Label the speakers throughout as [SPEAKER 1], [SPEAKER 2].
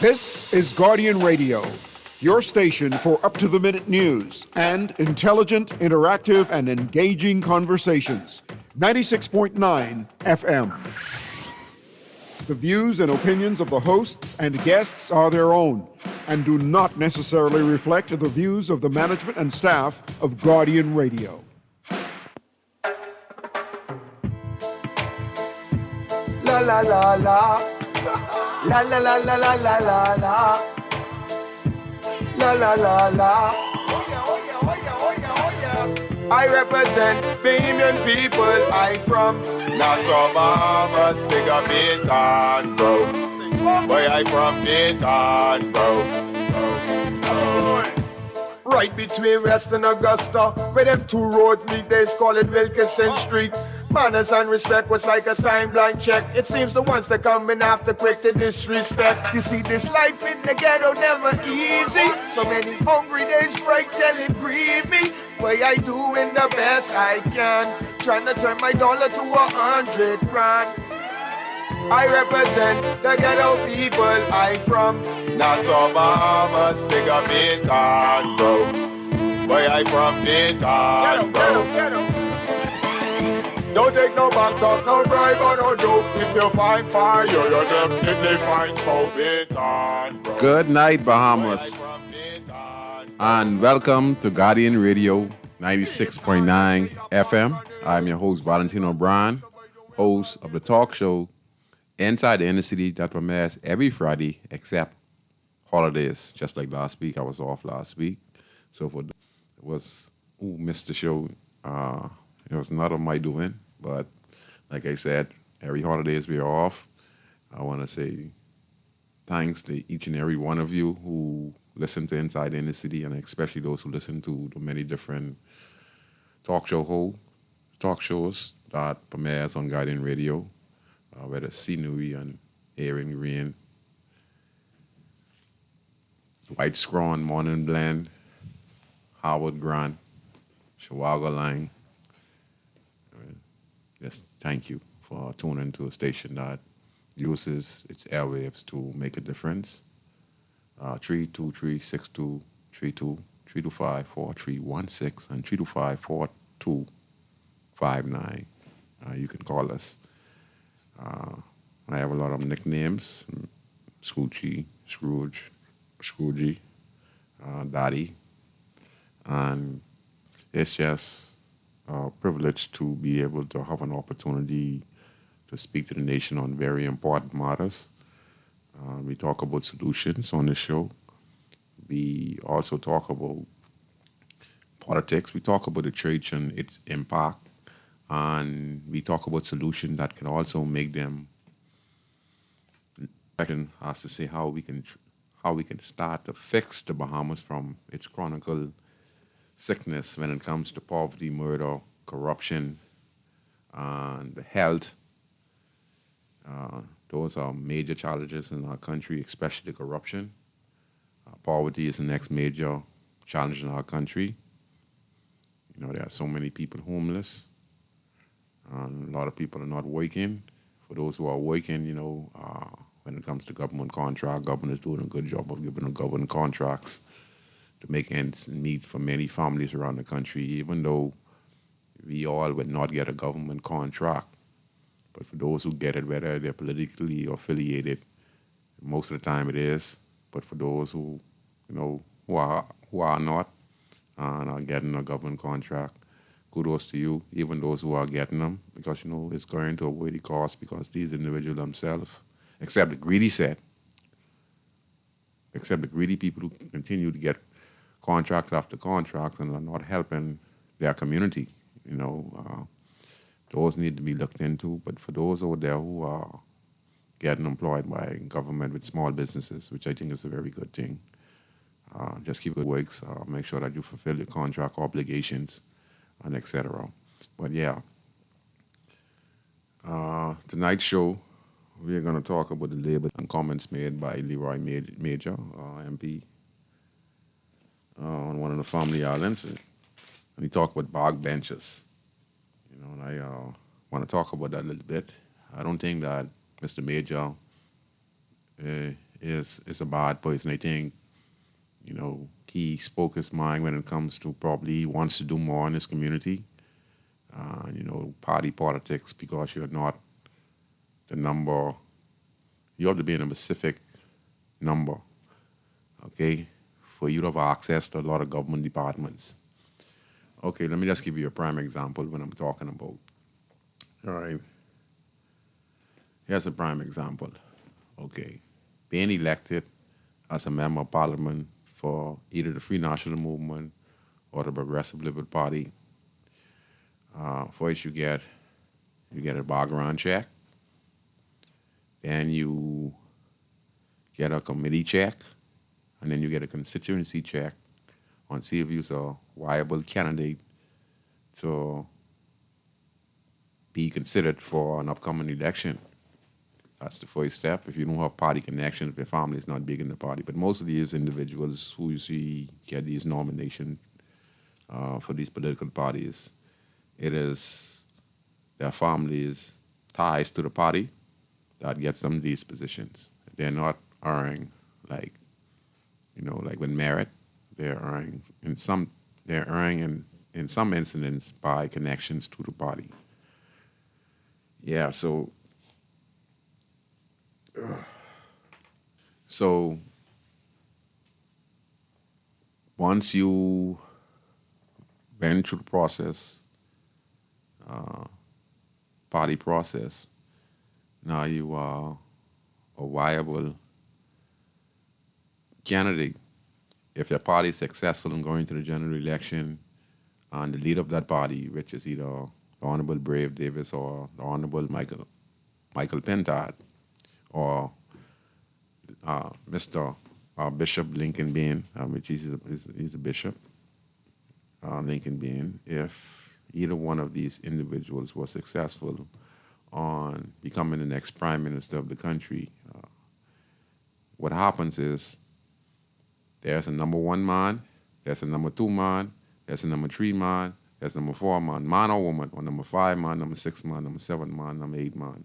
[SPEAKER 1] This is Guardian Radio, your station for up-to-the-minute news and intelligent, interactive, and engaging conversations. 96.9 FM. The views and opinions of the hosts and guests are their own and do not necessarily reflect the views of the management and staff of Guardian Radio.
[SPEAKER 2] La la la la. La la la la la la la la. La la la la. I represent Bahamian people. I from Nassau, Bahamas, big up Baytown, bro. Boy, I from Baytown, bro. Right between West and Augusta, where them two roads meet, they call it Wilkinson Street. Manners and respect was like a sign blank check. It seems the ones that come in after quick to disrespect. You see, this life in the ghetto never easy. So many hungry days break till it grieve me. Way I doing the best I can, trying to turn my dollar to 100 grand. I represent the ghetto people. I from Nassau, Bahamas, big up Baytown, bro. Boy, I from Baytown, bro. Don't take no back talk, no bribe or no joke. If you find fire, you definitely find smoke. Baytown, bro.
[SPEAKER 3] Good night, Bahamas. And welcome to Guardian Radio 96.9 FM. I'm your host, Valentino, host of the talk show Inside the Inner City that premieres every Friday except holidays. Just like last week, I was off last week. So missed the show. It was not of my doing, but like I said, every holidays we are off. I want to say thanks to each and every one of you who listen to Inside the Inner City, and especially those who listen to the many different talk shows that premieres on Guardian Radio, whether Scenery and Aaron Green, Dwight Scrawn, Morning Blend, Howard Grant, Chihuahua Line. Just thank you for tuning to a station that uses its airwaves to make a difference. 323-6232, 325-4316, and 325-4259. You can call us. I have a lot of nicknames: Scroogey, Scrooge, Scroogey, Daddy, and it's just a privilege to be able to have an opportunity to speak to the nation on very important matters. We talk about solutions on the show. We also talk about politics. We talk about the church and its impact. And we talk about solutions that can also make them, has to say how we can start to fix the Bahamas from its chronicle sickness when it comes to poverty, murder, corruption, and health. Those are major challenges in our country, especially corruption. Poverty is the next major challenge in our country. You know, there are so many people homeless, and a lot of people are not working. For those who are working, when it comes to government contract, government is doing a good job of giving them government contracts to make ends meet for many families around the country, even though we all would not get a government contract. But for those who get it, whether they're politically affiliated, most of the time it is. But for those who are not and are getting a government contract, kudos to you, even those who are getting them, because, it's going to avoid the cost, because these individuals themselves, except the greedy people who continue to get contract after contract and are not helping their community, those need to be looked into. But for those over there who are getting employed by government with small businesses, which I think is a very good thing, just keep it works. Make sure that you fulfill your contract obligations, and etc. But yeah, tonight's show, we're going to talk about the labor and comments made by Leroy Major, MP, on one of the family islands. And we talk about park benches. And I want to talk about that a little bit. I don't think that Mr. Major is a bad person. I think, he spoke his mind when it comes to probably he wants to do more in his community. Party politics, because you're not the number, you have to be in a specific number, okay, for you to have access to a lot of government departments. Okay, let me just give you a prime example when I'm talking about. All right. Here's a prime example. Okay. Being elected as a member of parliament for either the Free National Movement or the Progressive Liberal Party, first you get a background check, then you get a committee check, and then you get a constituency check on see if you're a viable candidate to be considered for an upcoming election. That's the first step. If you don't have party connection, if your family is not big in the party. But most of these individuals who you see get these nominations for these political parties, it is their family's ties to the party that gets them these positions. They're not earning like when merit. They're earning in some incidents by connections to the party. Yeah, so once you went through the process, party process, now you are a viable candidate. If your party is successful in going to the general election, and the leader of that party, which is either the Honorable Brave Davis or the Honorable Michael Pentard, or Mr. Bishop Lincoln Bain, which he's a bishop, Lincoln Bain, if either one of these individuals was successful on becoming the next prime minister of the country, what happens is there's a number one man, there's a number two man, there's a number three man, there's number four man or woman, or number five man, number six man, number seven man, number eight man,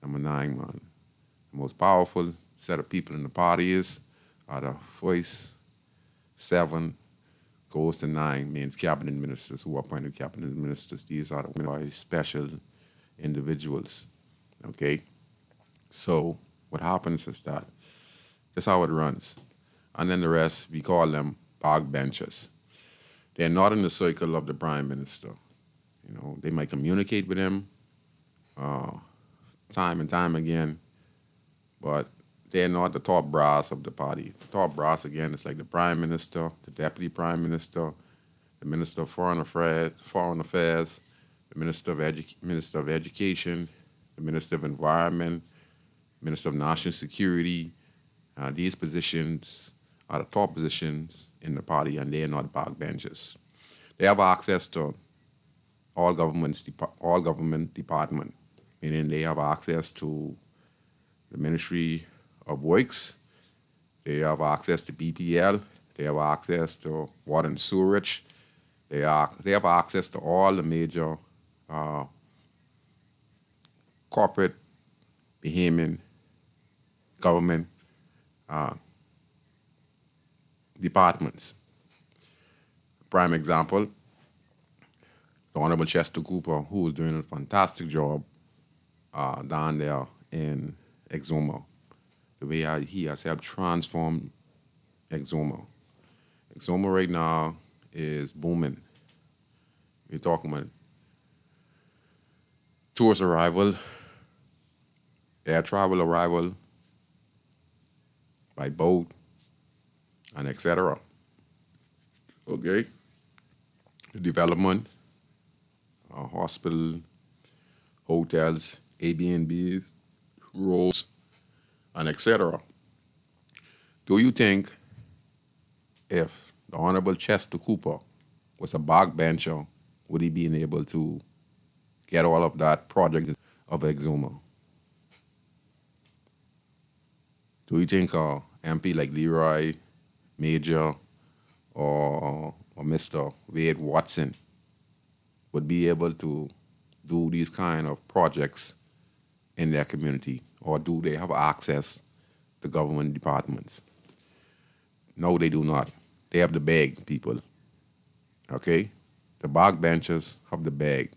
[SPEAKER 3] number nine man. The most powerful set of people in the party is the first seven goes to nine, means cabinet ministers, who are appointed cabinet ministers. These are the very special individuals, okay? So what happens is that's how it runs. And then the rest, we call them backbenchers. They're not in the circle of the prime minister. They might communicate with him time and time again, but they're not the top brass of the party. The top brass, again, is like the prime minister, the deputy prime minister, the minister of foreign affairs, the minister of education, the minister of environment, minister of national security. These positions are the top positions in the party, and they are not backbenchers. They have access to all government department, meaning they have access to the Ministry of Works, they have access to BPL, they have access to water and sewerage, they have access to all the major corporate behemoth government departments. Prime example, the Honorable Chester Cooper, who is doing a fantastic job down there in Exuma. The way he has helped transform Exuma. Exuma right now is booming. We're talking about tourist arrival, air travel arrival, by boat, and etc. Okay? The development, hospital, hotels, Airbnbs, roads, and etc. Do you think if the Honorable Chester Cooper was a backbencher, would he be able to get all of that project of Exuma? Do you think a MP like Leroy Major or Mr. Wade Watson would be able to do these kind of projects in their community? Or do they have access the government departments. No, they do not. They have the bag, people. Okay? The backbenchers have the bag.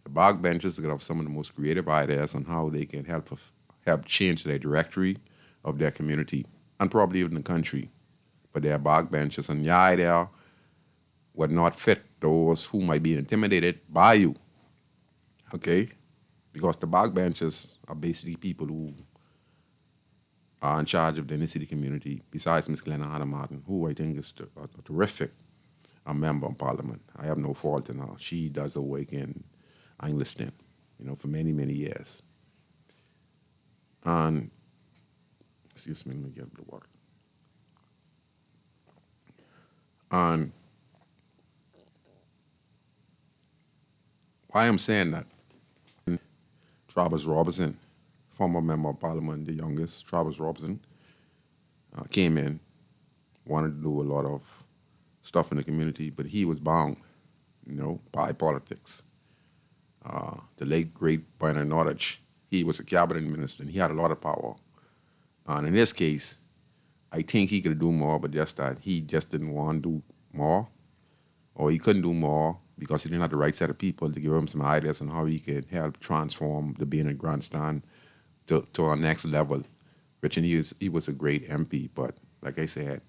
[SPEAKER 3] The backbenchers have some of the most creative ideas on how they can help change their directory of their community and probably even the country. But they are backbenchers, and your idea would not fit those who might be intimidated by you. Okay? Because the backbenchers are basically people who are in charge of the inner city community, besides Ms. Glenna Hannah Martin, who I think is a terrific member of parliament. I have no fault in her. She does her work in Angliston, for many, many years. And, excuse me, let me get the water. And why I'm saying that, Travers Robertson, former member of parliament, the youngest, Travers Robertson, came in, wanted to do a lot of stuff in the community, but he was bound, by politics. The late, great Bernard Nordich, he was a cabinet minister, and he had a lot of power. And in this case, I think he could do more, but just that he just didn't want to do more, or he couldn't do more because he didn't have the right set of people to give him some ideas on how he could help transform the being at grandstand to our next level. Which, and he was a great MP, but like I said,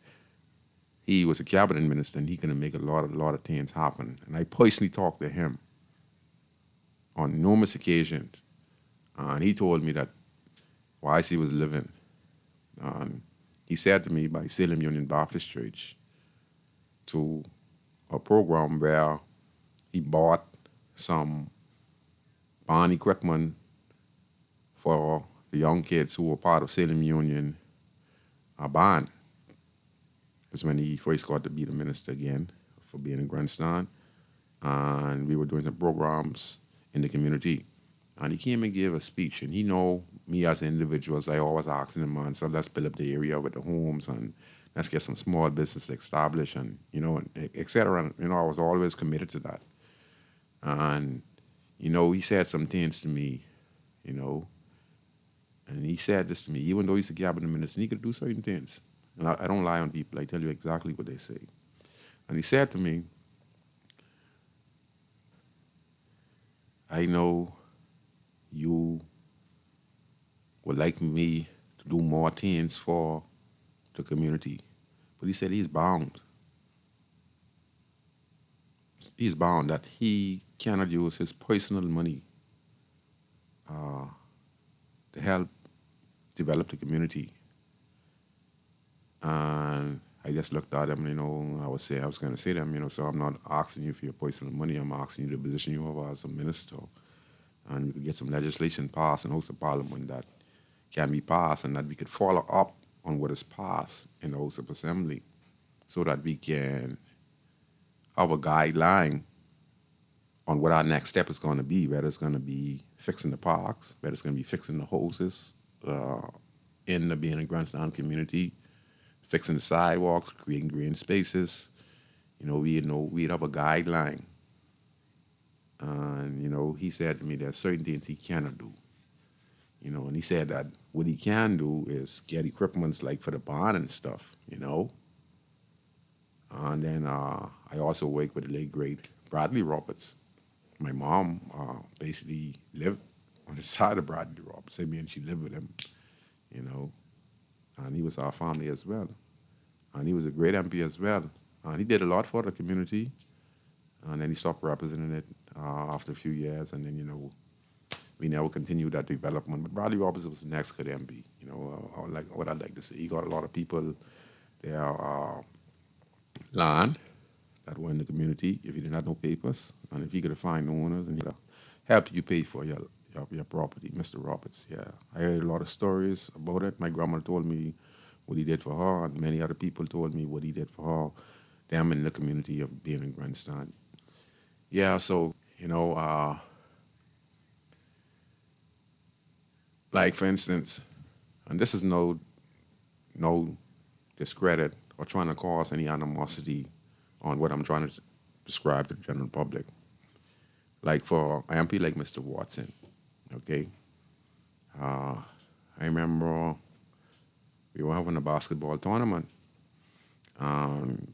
[SPEAKER 3] he was a cabinet minister, and he could make a lot of things happen. And I personally talked to him on numerous occasions, and he told me that while he was living, he said to me by Salem Union Baptist Church to a program where he bought some bond equipment for the young kids who were part of Salem Union band. Because when he first got to be the minister again for being in grandstand, and we were doing some programs in the community. And he came and gave a speech, and he know me as individuals, I always asking him, man, so let's build up the area with the homes, and let's get some small business established, and, et cetera. And, I was always committed to that. And, he said some things to me, and he said this to me, even though he's a cabinet minister, he could do certain things. And I don't lie on people, I tell you exactly what they say. And he said to me, I know you would like me to do more things for the community. But he said he's bound. He's bound that he cannot use his personal money to help develop the community. And I just looked at him, I was going to say to him, so I'm not asking you for your personal money, I'm asking you the position you have as a minister. And we could get some legislation passed and host a parliament that can be passed, and that we could follow up on what is passed in the House of Assembly so that we can have a guideline on what our next step is going to be, whether it's going to be fixing the parks, whether it's going to be fixing the houses in the being and grandstand community, fixing the sidewalks, creating green spaces. We'd have a guideline. And, he said to me there's certain things he cannot do. And he said that what he can do is get equipments like for the barn and stuff, And then I also work with the late great Bradley Roberts. My mom basically lived on the side of Bradley Roberts. I mean, she lived with him, And he was our family as well. And he was a great MP as well. And he did a lot for the community. And then he stopped representing it after a few years. And then, we never continued that development. But Bradley Roberts was the next good MP. What I'd like to say, he got a lot of people their land that were in the community if you didn't have no papers. And if he could find owners and he help you pay for your property, Mr. Roberts, yeah. I heard a lot of stories about it. My grandma told me what he did for her, and many other people told me what he did for her, them in the community of being in grandstand. Yeah, so, like for instance, and this is no discredit or trying to cause any animosity on what I'm trying to describe to the general public. Like for an MP like Mr. Watson, okay? I remember we were having a basketball tournament. Um,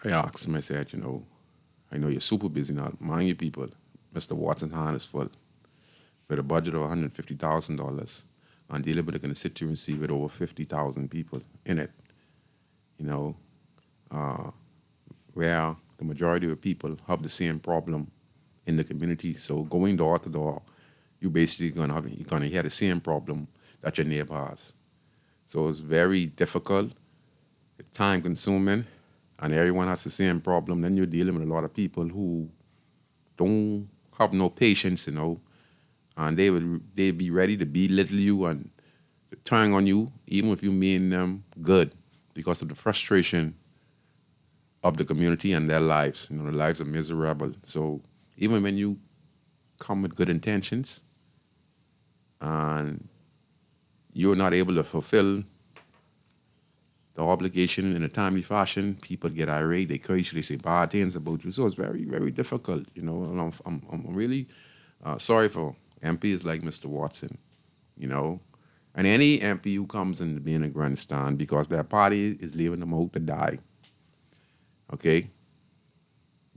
[SPEAKER 3] I asked him, I said, I know you're super busy now. Mind you, people, Mr. Watson's hand is full with a budget of $150,000 and delivered a constituency with over 50,000 people in it, you know, where the majority of people have the same problem in the community. So going door to door, you're basically you're gonna hear the same problem that your neighbor has. So it's very difficult, it's time consuming, and everyone has the same problem. Then you're dealing with a lot of people who don't have no patience, and they be ready to belittle you and turn on you, even if you mean them good, because of the frustration of the community and their lives. The lives are miserable. So even when you come with good intentions and you're not able to fulfill the obligation in a timely fashion, people get irate, they curse you, they say bad things about you. So it's very, very difficult, And I'm really sorry for MPs like Mr. Watson, and any MP who comes into being a grandstand because their party is leaving them out to die, okay?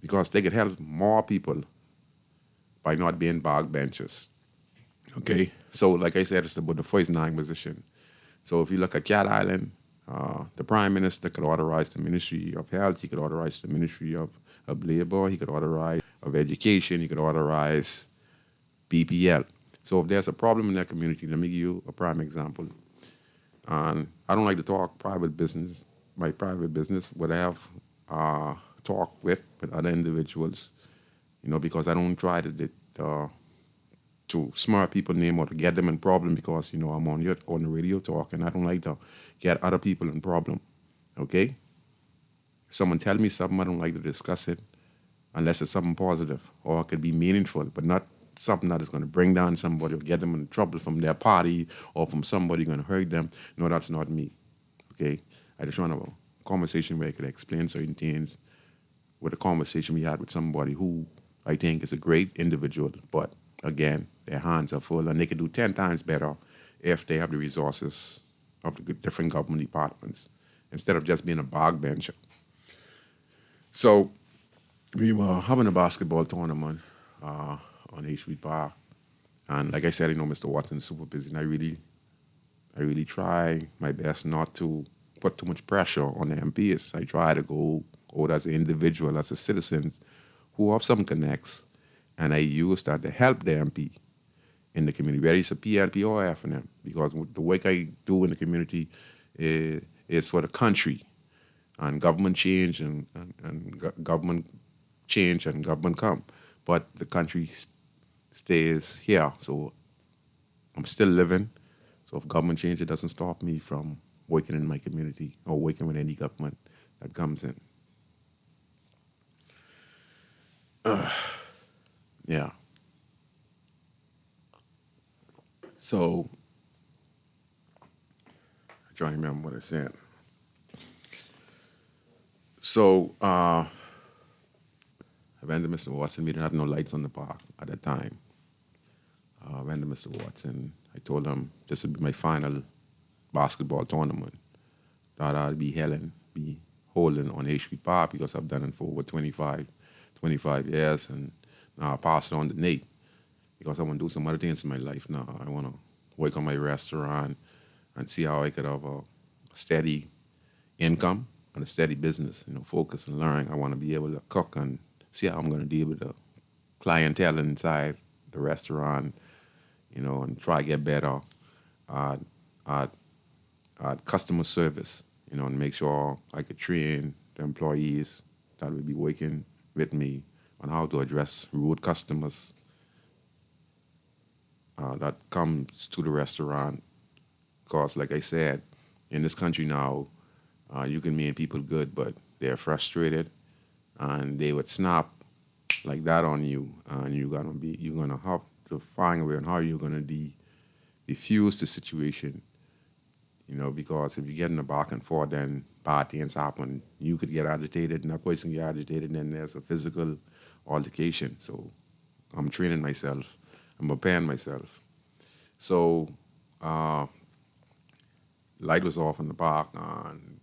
[SPEAKER 3] Because they could help more people by not being backbenchers, okay? So like I said, it's about the first 9 position. So if you look at Cat Island, the Prime Minister could authorize the Ministry of Health, he could authorize the Ministry of Labor, he could authorize of Education, he could authorize BPL. So if there's a problem in that community, let me give you a prime example. And I don't like to talk private business, my private business, what I have talked with other individuals, because I don't try to smart people's name or to get them in problem because, I'm on the radio talking. I don't like to get other people in problem, okay? If someone tell me something, I don't like to discuss it unless it's something positive or it could be meaningful, but not something that is going to bring down somebody or get them in trouble from their party or from somebody going to hurt them. No, that's not me, okay? I just want to have a conversation where I could explain certain things with a conversation we had with somebody who I think is a great individual, but again, their hands are full and they could do 10 times better if they have the resources of the different government departments instead of just being a backbencher. So we were having a basketball tournament on H Street Park, and like I said, Mr. Watson is super busy, and I really try my best not to put too much pressure on the MPs. I try to go out as an individual, as a citizen who have some connects, and I use that to help the MP in the community, whether it's a PLP or FNM, because the work I do in the community is for the country, and government change and government change and government come, but the country stays here. So I'm still living. So if government change, it doesn't stop me from working in my community or working with any government that comes in. Yeah. So I'm trying to remember what I said. So I went to Mr. Watson. We didn't have no lights on the park at that time. I went to Mr. Watson. I told him this would be my final basketball tournament that I'll be holding on H Street Park because I've done it for over 25 years, and now I pass it on to Nate because I want to do some other things in my life now. I want to work on my restaurant and see how I could have a steady income and a steady business, focus and learn. I want to be able to cook and see how I'm going to deal with the clientele inside the restaurant, and try to get better at customer service, and make sure I could train the employees that will be working with me on how to address rude customers that comes to the restaurant. Because, like I said, in this country now, you can mean people good, but they're frustrated, and they would snap like that on you, and you're gonna have to find a way on how you're gonna diffuse the situation. Because if you get in the back and forth, then bad things happen. You could get agitated, and that person get agitated, and then there's a physical altercation. So I'm training myself. I'm preparing myself. So light was off in the park, and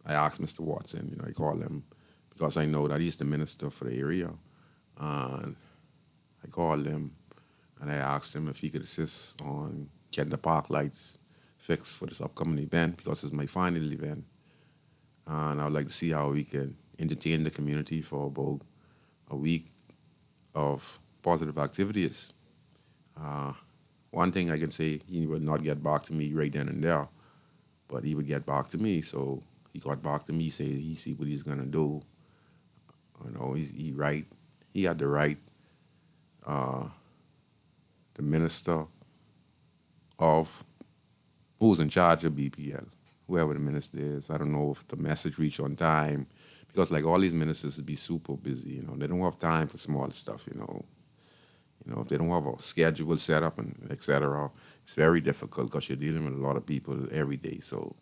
[SPEAKER 3] I asked Mr. Watson, I called him because I know that he's the minister for the area. And I called him and I asked him if he could assist on getting the park lights fixed for this upcoming event because it's my final event. And I would like to see how we can entertain the community for about a week of positive activities. Uh, One thing I can say, he would not get back to me right then and there, but he would get back to me. So he got back to me, say he see what he's gonna do. He right. He had the right. The minister of who's in charge of BPL, whoever the minister is. I don't know if the message reached on time because like all these ministers be super busy. They don't have time for small stuff. If they don't have a schedule set up and etc. It's very difficult because you're dealing with a lot of people every day. So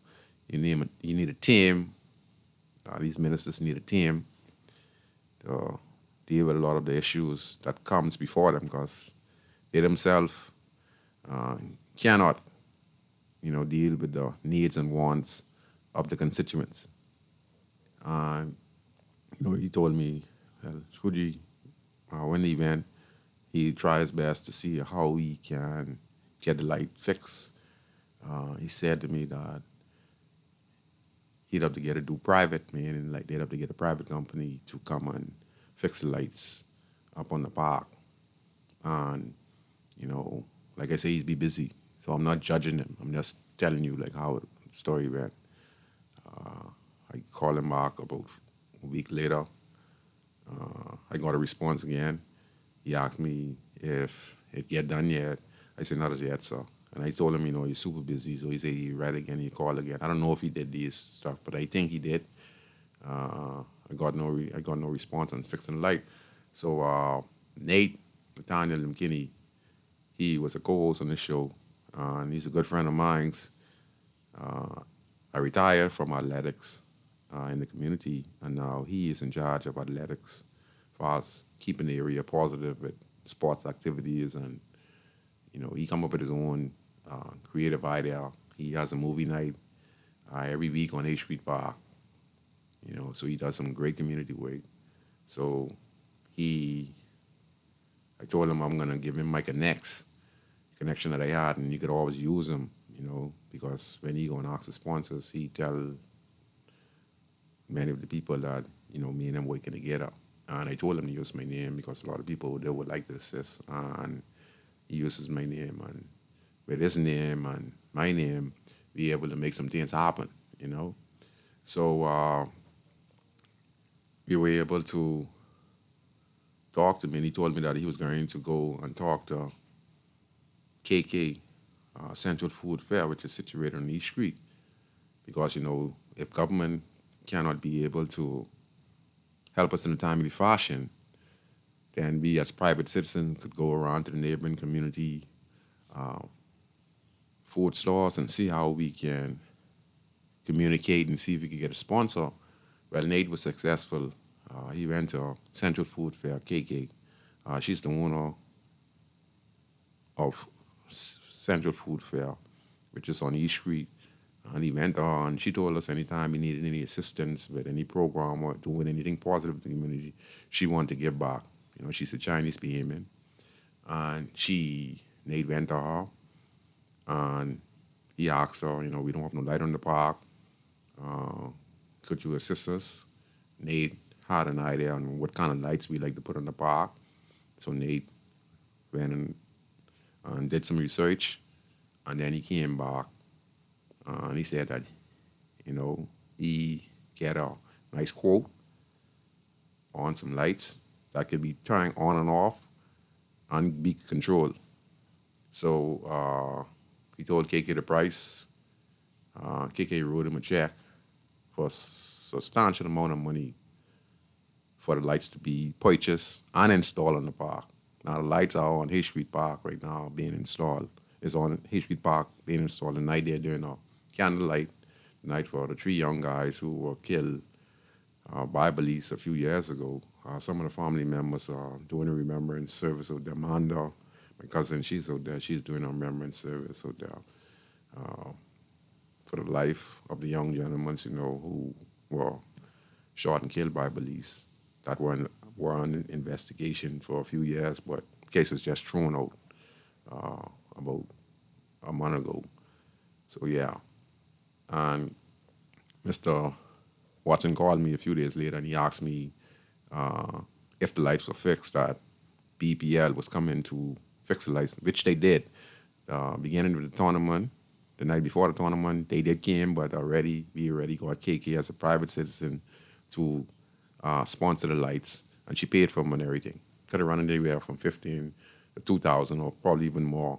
[SPEAKER 3] you need a team. These ministers need a team to deal with a lot of the issues that comes before them because they themselves uh, cannot, deal with the needs and wants of the constituents. And he told me, well, Scrooge, when the event, he tries his best to see how he can get the light fixed. He said to me that he'd have to get it do private, man, and like they'd have to get a private company to come and fix the lights up on the park. And like I say, he's be busy, so I'm not judging him. I'm just telling you like how the story went. I called him back about a week later. I got a response again. He asked me if it get done yet. I said not as yet, sir. And I told him, he's super busy. So he said he read again, he called again. I don't know if he did this stuff, but I think he did. I got no response on fixing the light. So Nate, Nathaniel McKinney, he was a co-host on this show, and he's a good friend of mine. I retired from athletics in the community, and now he is in charge of athletics for us, keeping the area positive with sports activities. And, he come up with his own creative idea. He has a movie night every week on H Street Park, so he does some great community work. So I told him I'm going to give him my connection that I had, and you could always use him, because when he go and ask the sponsors, he tell many of the people that, me and him working together. And I told him to use my name because a lot of people, they would like to assist. And he uses my name. And with his name and my name, we able to make some things happen, So we were able to talk to him, and he told me that he was going to go and talk to KK, Central Food Fair, which is situated on East Street. Because, if government cannot be able to help us in a timely fashion, then we as private citizens could go around to the neighboring community food stores and see how we can communicate and see if we could get a sponsor. Well, Nate was successful. He went to Central Food Fair, KK. She's the owner of Central Food Fair, which is on East Street. And he went on. She told us anytime we needed any assistance with any program or doing anything positive in the community, she wanted to give back. She's a Chinese behemoth. And Nate went to her, and he asked her, we don't have no light on the park. Could you assist us? Nate had an idea on what kind of lights we like to put on the park. So Nate went and did some research, and then he came back, and he said that, he get a nice quote on some lights that could be turned on and off and be controlled. So he told KK the price. KK wrote him a check for a substantial amount of money for the lights to be purchased and installed in the park. Now the lights are on H Street Park right now being installed. It's on H Street Park being installed. The night they're doing a candlelight night for the 3 young guys who were killed by police a few years ago. Some of the family members are doing a remembrance service out there. Amanda, my cousin, she's out there. She's doing a remembrance service out there. for the life of the young gentlemen, who were shot and killed by police that were on investigation for a few years, but the case was just thrown out about a month ago. So yeah, and Mr. Watson called me a few days later and he asked me if the lights were fixed, that BPL was coming to fix the lights, which they did. Beginning with the tournament, the night before the tournament, they did came, but we already got KK as a private citizen to sponsor the lights, and she paid for them and everything. Could have run anywhere from 15 to 2,000 or probably even more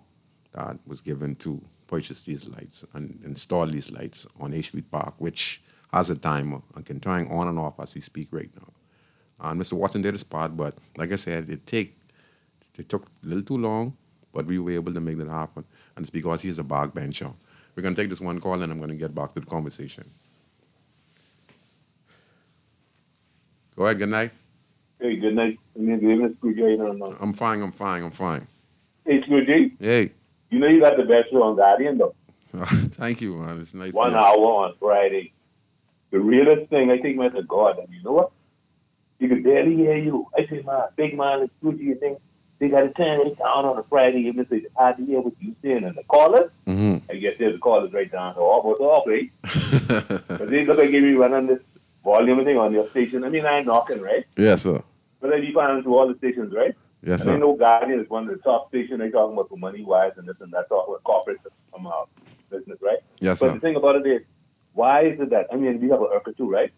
[SPEAKER 3] that was given to purchase these lights and install these lights on H Park, which has a timer and can turn on and off as we speak right now. And Mr. Watson did his part, but like I said, it took a little too long, but we were able to make that happen. And it's because he's a backbencher. We're going to take this one call, and I'm going to get back to the conversation. Go ahead, good night.
[SPEAKER 4] Hey, good night. Good evening, Scrooge.
[SPEAKER 3] I'm fine.
[SPEAKER 4] Hey, Scrooge.
[SPEAKER 3] Hey.
[SPEAKER 4] You know you got the best show on Guardian, though.
[SPEAKER 3] Thank you, man. It's nice
[SPEAKER 4] 1 hour on Friday. The realest thing, I think, man, to God. And you know what? You can barely hear you. I say, man, big man, it's Scrooge, you think they got to turn it down on a Friday. Even if it's hard to hear what you saying. And the callers, I guess there's the callers right down to almost off, right? But they look like they be running this volume thing on your station. I mean, I'm knocking, right?
[SPEAKER 3] Yes, sir.
[SPEAKER 4] But then you find to all the stations, right?
[SPEAKER 3] Yes,
[SPEAKER 4] and
[SPEAKER 3] sir.
[SPEAKER 4] I know Guardian is one of the top stations. They talking about for money-wise and this and that, talking about corporate business, right?
[SPEAKER 3] Yes,
[SPEAKER 4] but
[SPEAKER 3] sir.
[SPEAKER 4] The thing about it is, why is it that, I mean, we have an IRCA too, right?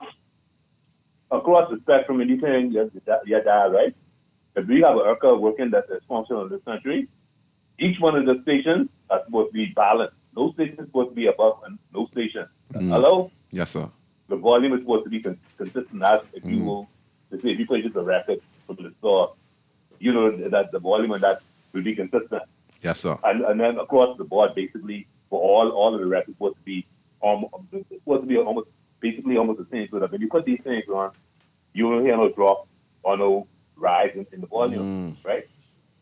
[SPEAKER 4] Across the spectrum, and you saying your dial, right? But we have an IRCA working that is functional in this country. Each one of the stations are supposed to be balanced. No station is supposed to be above and no station. Hello?
[SPEAKER 3] Yes, sir.
[SPEAKER 4] The volume is supposed to be consistent. As if you will, if you purchase a record from the store, you know that the volume of that will be consistent.
[SPEAKER 3] Yes, sir.
[SPEAKER 4] And then across the board, basically, for all of the records, supposed to be almost the same. So that when you put these things on, you won't hear no drop or no rise in the volume, right?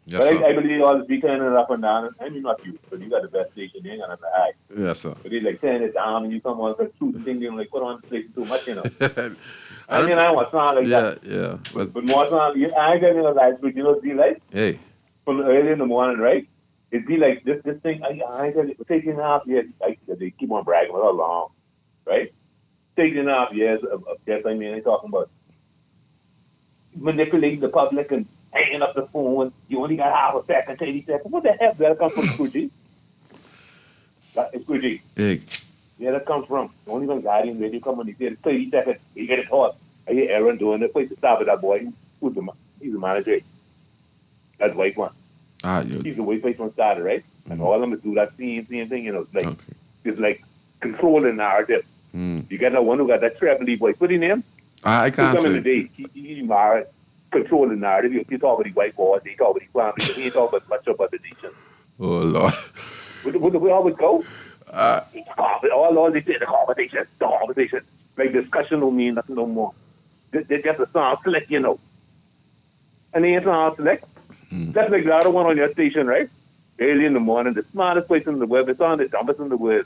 [SPEAKER 3] Yes,
[SPEAKER 4] but
[SPEAKER 3] sir.
[SPEAKER 4] I believe all the be turning it up and down. I mean, not you, but you got the best station. You ain't got nothing to hide.
[SPEAKER 3] Yes, sir.
[SPEAKER 4] But they like turn it down, and you come on the truth thing, you like put on the station too much, you know.
[SPEAKER 3] I
[SPEAKER 4] mean, I don't want to sound like that.
[SPEAKER 3] Yeah.
[SPEAKER 4] But more sound, I ain't getting a light, but you know, be like from early in the morning, right? It'd be like this thing. I ain't getting taking half years. They keep on bragging all along, right? Taking half years of death. I mean, they talking about manipulating the public and hanging up the phone. You only got half a second, 30 seconds. What the hell? That comes from Scrooge? Scrooge.
[SPEAKER 3] Hey.
[SPEAKER 4] Yeah, that comes from. The only one Guardian radio come on, he said 30 seconds, he get it hot. I hear Aaron doing it. Place to stop with that boy. He's the manager. That's white one. He's the white one started, right? And all of them do that same thing, you know. It's like control the narrative. You got that one who got that trebly voice. What's his name?
[SPEAKER 3] I can't say.
[SPEAKER 4] Come in the day. He married. Control the narrative. You talk about the white boys. They talk about the family. He ain't talk about much about the nation.
[SPEAKER 3] Oh, Lord.
[SPEAKER 4] Where we always go? All they say, the conversation. Like discussion don't mean nothing no more. They just a sound select, you know. And they ain't sound select. That's like the other one on your station, right? Early in the morning, the smartest place in the web, it's on the dumbest in the web.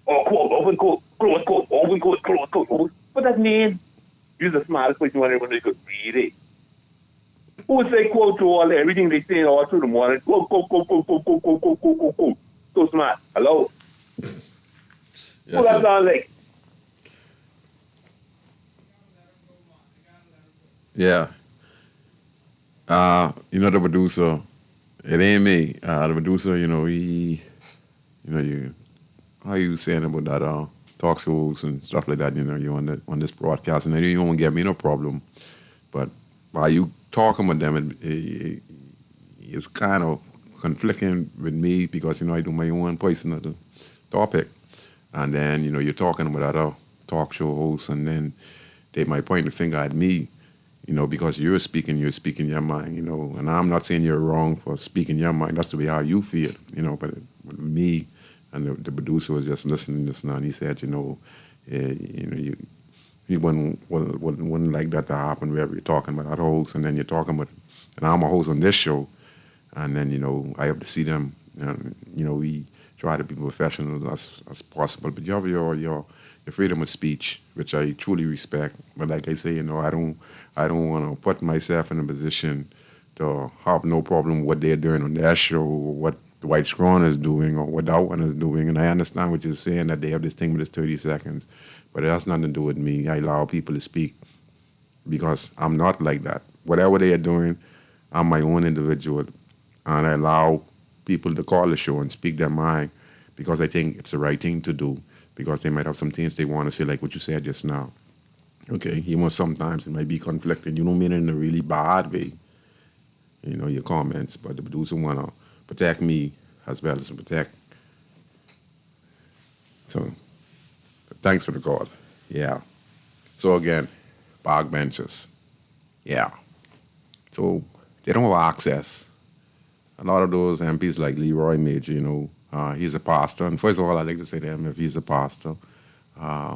[SPEAKER 4] Oh, quote, open quote, close quote, open quote, close quote. What that mean? You're the smartest place when everyone could read it. Who would say quote to all everything they say all through the morning? Quote. So smart. Hello?
[SPEAKER 3] Yes,
[SPEAKER 4] Who that sound like?
[SPEAKER 3] Yeah. The producer, it ain't me. The producer, how you saying about that talk shows and stuff like that, you on this broadcast, and you won't get me no problem. But while you talking with them, it's kind of conflicting with me because, I do my own personal topic. And then, you're talking with other talk show hosts, and then they might point the finger at me, because you're speaking your mind, and I'm not saying you're wrong for speaking your mind. That's the way how you feel, but with me and the producer was just listening, and he said, he wouldn't like that to happen wherever you're talking about other hosts, and then you're talking about, and I'm a host on this show, and then, I have to see them We try to be professional as possible, but you have your freedom of speech, which I truly respect. But like I say, I don't want to put myself in a position to have no problem with what they're doing on their show, or what the White Scrawn is doing, or what that one is doing. And I understand what you're saying, that they have this thing with this 30 seconds, but it has nothing to do with me. I allow people to speak because I'm not like that. Whatever they are doing, I'm my own individual, and I allow people to call the show and speak their mind because I think it's the right thing to do, because they might have some things they want to say, like what you said just now. Okay, sometimes it might be conflicting. You don't mean it in a really bad way, your comments, but the producer want to protect me as well as protect. So, thanks for the call. Yeah. So again, park benches. Yeah. So they don't have access. A lot of those MPs like Leroy Major, he's a pastor. And first of all, I'd like to say to him, if he's a pastor,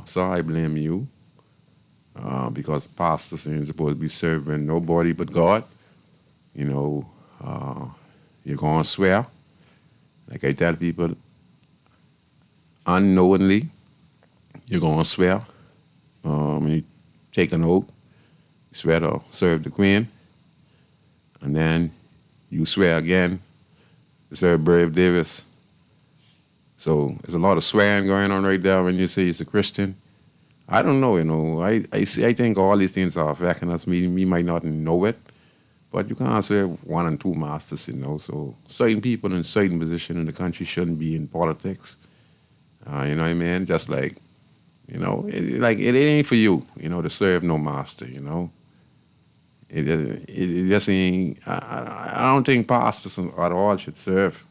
[SPEAKER 3] so I blame you, because pastors ain't supposed to be serving nobody but God. You're going to swear. Like I tell people, unknowingly, you're going to swear. You take an oath, you swear to serve the Queen, and then you swear again to serve Brave Davis. So there's a lot of swearing going on right there when you say you're a Christian. I don't know, I think all these things are affecting us. We might not know it, but you can't serve one and two masters, So certain people in certain positions in the country shouldn't be in politics. You know what I mean? Just like, it ain't for you, to serve no master, It just ain't. I don't think pastors at all should serve.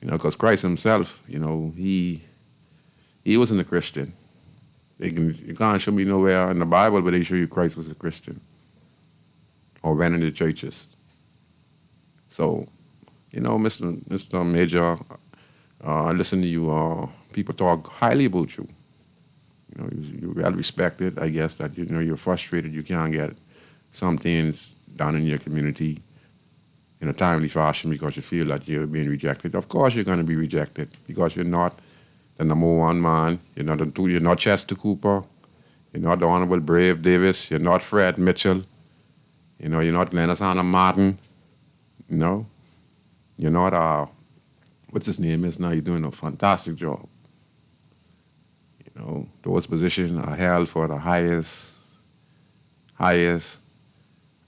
[SPEAKER 3] Because Christ himself, he wasn't a Christian. You can't show me nowhere in the Bible where they show you Christ was a Christian or went into churches. So, Mr. Major, I listen to you. People talk highly about you. You're well respected. I guess that you're frustrated. You can't get some things done in your community in a timely fashion because you feel that you're being rejected. Of course, you're going to be rejected because you're not the number one man. You're not Chester Cooper. You're not the Honorable Brave Davis. You're not Fred Mitchell. You're not Glenn Martin. You're not what's his name is now. You're doing a fantastic job. Those positions are held for the highest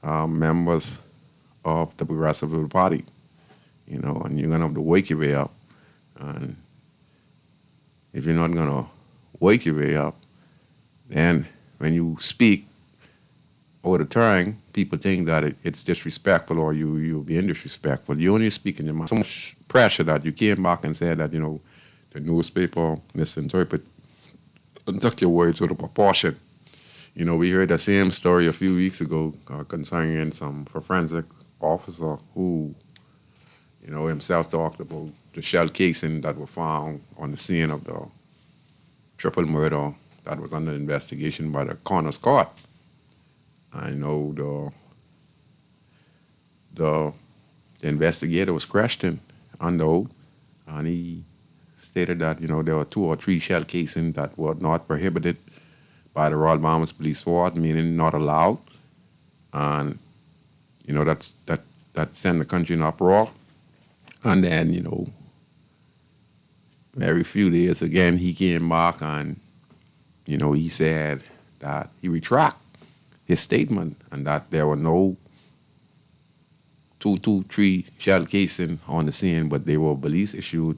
[SPEAKER 3] members of the Progressive Party, and you're going to have to wake your way up. And if you're not going to wake your way up, then when you speak over the time, people think that it's disrespectful or you're being disrespectful. You only speak in your mind. So much pressure that you came back and said that, the newspaper misinterpreted and took your words out of proportion. We heard the same story a few weeks ago concerning some forensic officer who, himself talked about the shell casing that were found on the scene of the triple murder that was under investigation by the coroner's court. I know the investigator was questioned under oath, and he stated that, there were 2 or 3 shell casings that were not prohibited by the Royal Bahamas Police Force, meaning not allowed. And, that sent the country in uproar. And then, very few days again, he came back and, he said that he retracted his statement and that there were no 223 shell casings on the scene, but they were police-issued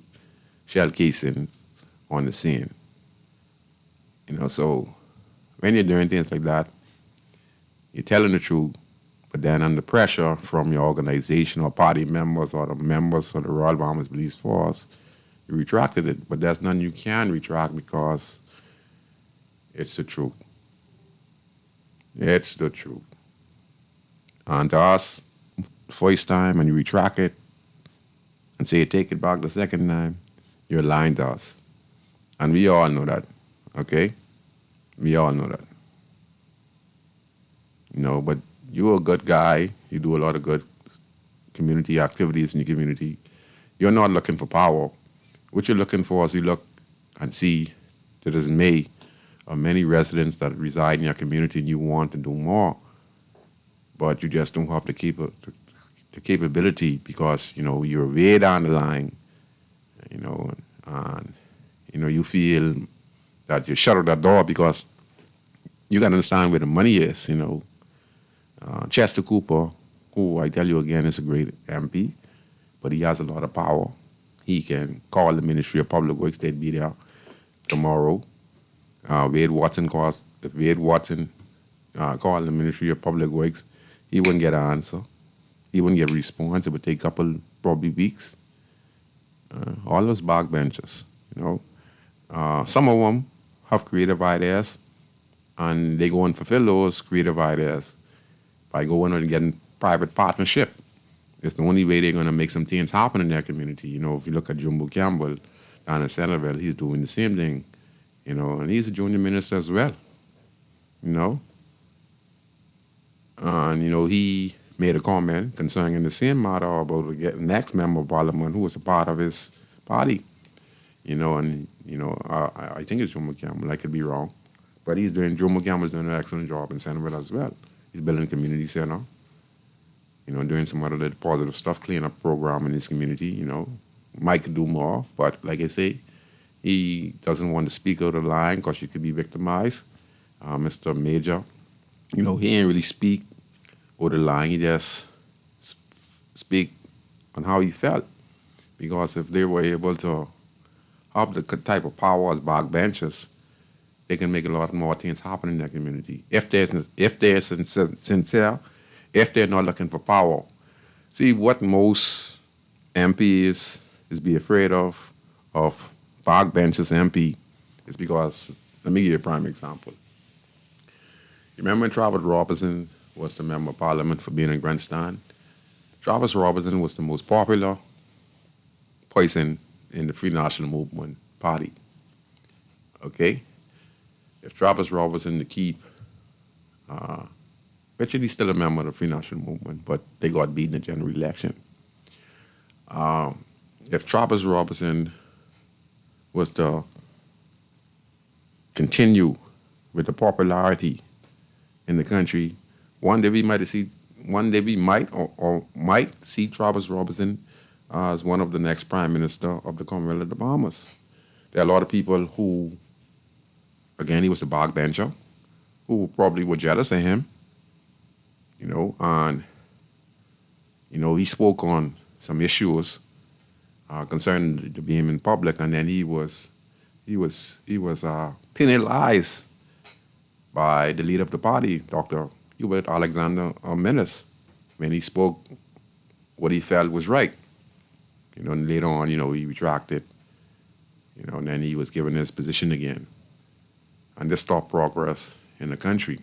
[SPEAKER 3] shell casings on the scene. So when you're doing things like that, you're telling the truth, but then under pressure from your organization or party members or the members of the Royal Bahamas Police Force, you retracted it. But there's none you can retract because it's the truth. It's the truth. And to us, first time, and you retract it and say you take it back the second time, you're lying to us. And we all know that, okay? We all know that. But you're a good guy. You do a lot of good community activities in your community. You're not looking for power. What you're looking for is you look and see that there's many residents that reside in your community and you want to do more, but you just don't have the capability because, you're way down the line, and, you feel that you shut that door because you got to understand where the money is, Chester Cooper, who I tell you again is a great MP, but he has a lot of power. He can call the Ministry of Public Works, they'd be there tomorrow. If Wade Watson called the Ministry of Public Works, he wouldn't get an answer. He wouldn't get a response. It would take a couple, probably weeks. All those backbenchers, some of them have creative ideas, and they go and fulfill those creative ideas by going and getting private partnership. It's the only way they're going to make some things happen in their community. If you look at Jumbo Campbell down in Centerville, he's doing the same thing, and he's a junior minister as well, And, he made a comment concerning the same matter about the next member of parliament who was a part of his party, I think it's Jumbo Campbell. I could be wrong. But Jumbo Campbell's doing an excellent job in Centerville as well. He's building a community center, doing some other positive stuff, cleanup program in his community, Mike could do more, but like I say, he doesn't want to speak out of line because you could be victimized. Mr. Major, he ain't really speak out of line. He just speak on how he felt. Because if they were able to have the type of power as backbenchers, they can make a lot more things happen in their community. If they're sincere, if they're not looking for power. See, what most MPs is be afraid of backbenchers MP is because, let me give you a prime example. You remember when Travis Robertson was the member of parliament for being in Grandstand? Travis Robertson was the most popular person in the Free National Movement Party. Okay? If Travis Robertson to keep, actually he's still a member of the Free National Movement, but they got beat in the general election. If Travis Robertson was to continue with the popularity in the country, one day we might see Travis Robertson as one of the next prime minister of the Commonwealth of the Bahamas. There are a lot of people who, again, he was a backbencher, who probably were jealous of him, and, he spoke on some issues concerning the being in public, and then he was penalized by the leader of the party, Dr. Hubert Alexander Menace, when he spoke what he felt was right. And later on, he retracted, and then he was given his position again. And this stopped progress in the country.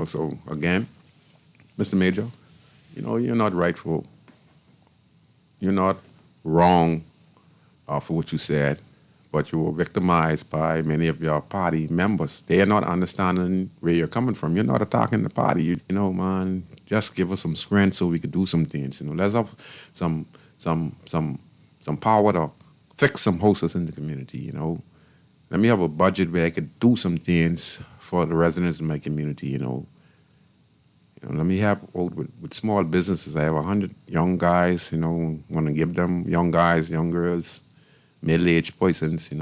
[SPEAKER 3] So again, Mr. Major, you're not rightful. You're not wrong for what you said, but you were victimized by many of your party members. They are not understanding where you're coming from. You're not attacking the party. Man, just give us some strength so we could do some things. Let's have some power to fix some houses in the community. Let me have a budget where I could do some things for the residents in my community. Let me help out with small businesses. I have 100 young guys. Want to give them young guys, young girls, middle-aged persons. See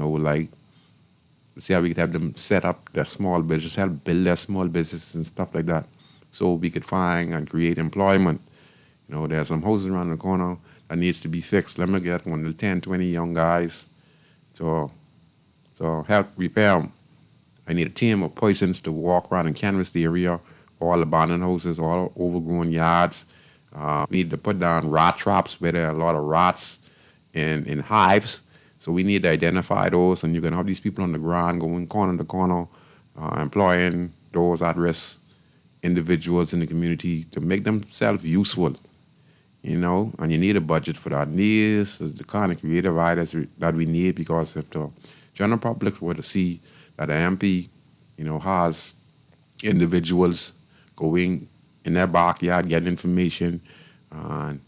[SPEAKER 3] how we could have them set up their small business, help build their small business and stuff like that, so we could find and create employment. There are some houses around the corner that needs to be fixed. Let me get 10, 20 young guys to help repair them. I need a team of persons to walk around and canvass the area, all abandoned houses, all overgrown yards. We need to put down rat traps where there are a lot of rats in hives. So we need to identify those, and you can have these people on the ground going corner to corner, employing those at-risk individuals in the community to make themselves useful. And you need a budget for that. These are the kind of creative ideas that we need, because if the general public were to see that an MP, has individuals going in their backyard, getting information,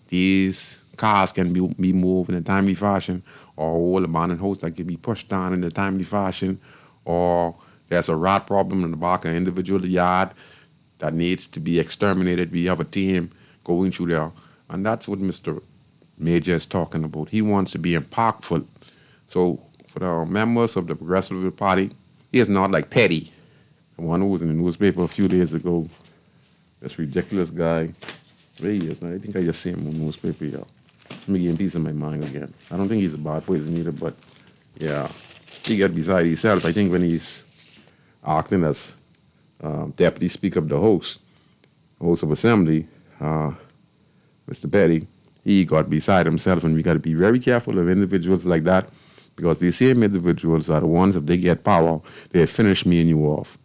[SPEAKER 3] These cars can be moved in a timely fashion, or all abandoned house that can be pushed down in a timely fashion, or there's a rat problem in the back of an individual yard that needs to be exterminated. We have a team going through there. And that's what Mr. Major is talking about. He wants to be impactful. So for the members of the Progressive Party, he is not like Petty, the one who was in the newspaper a few days ago. This ridiculous guy. Where he is now. I think I just see him on the newspaper, yeah. Let me give him peace of my mind again. I don't think he's a bad person either, but yeah. He got beside himself. I think when he's acting as Deputy Speaker of the House of Assembly, Mr. Petty, he got beside himself, and we got to be very careful of individuals like that, because these same individuals are the ones, if they get power, they finish me and you off.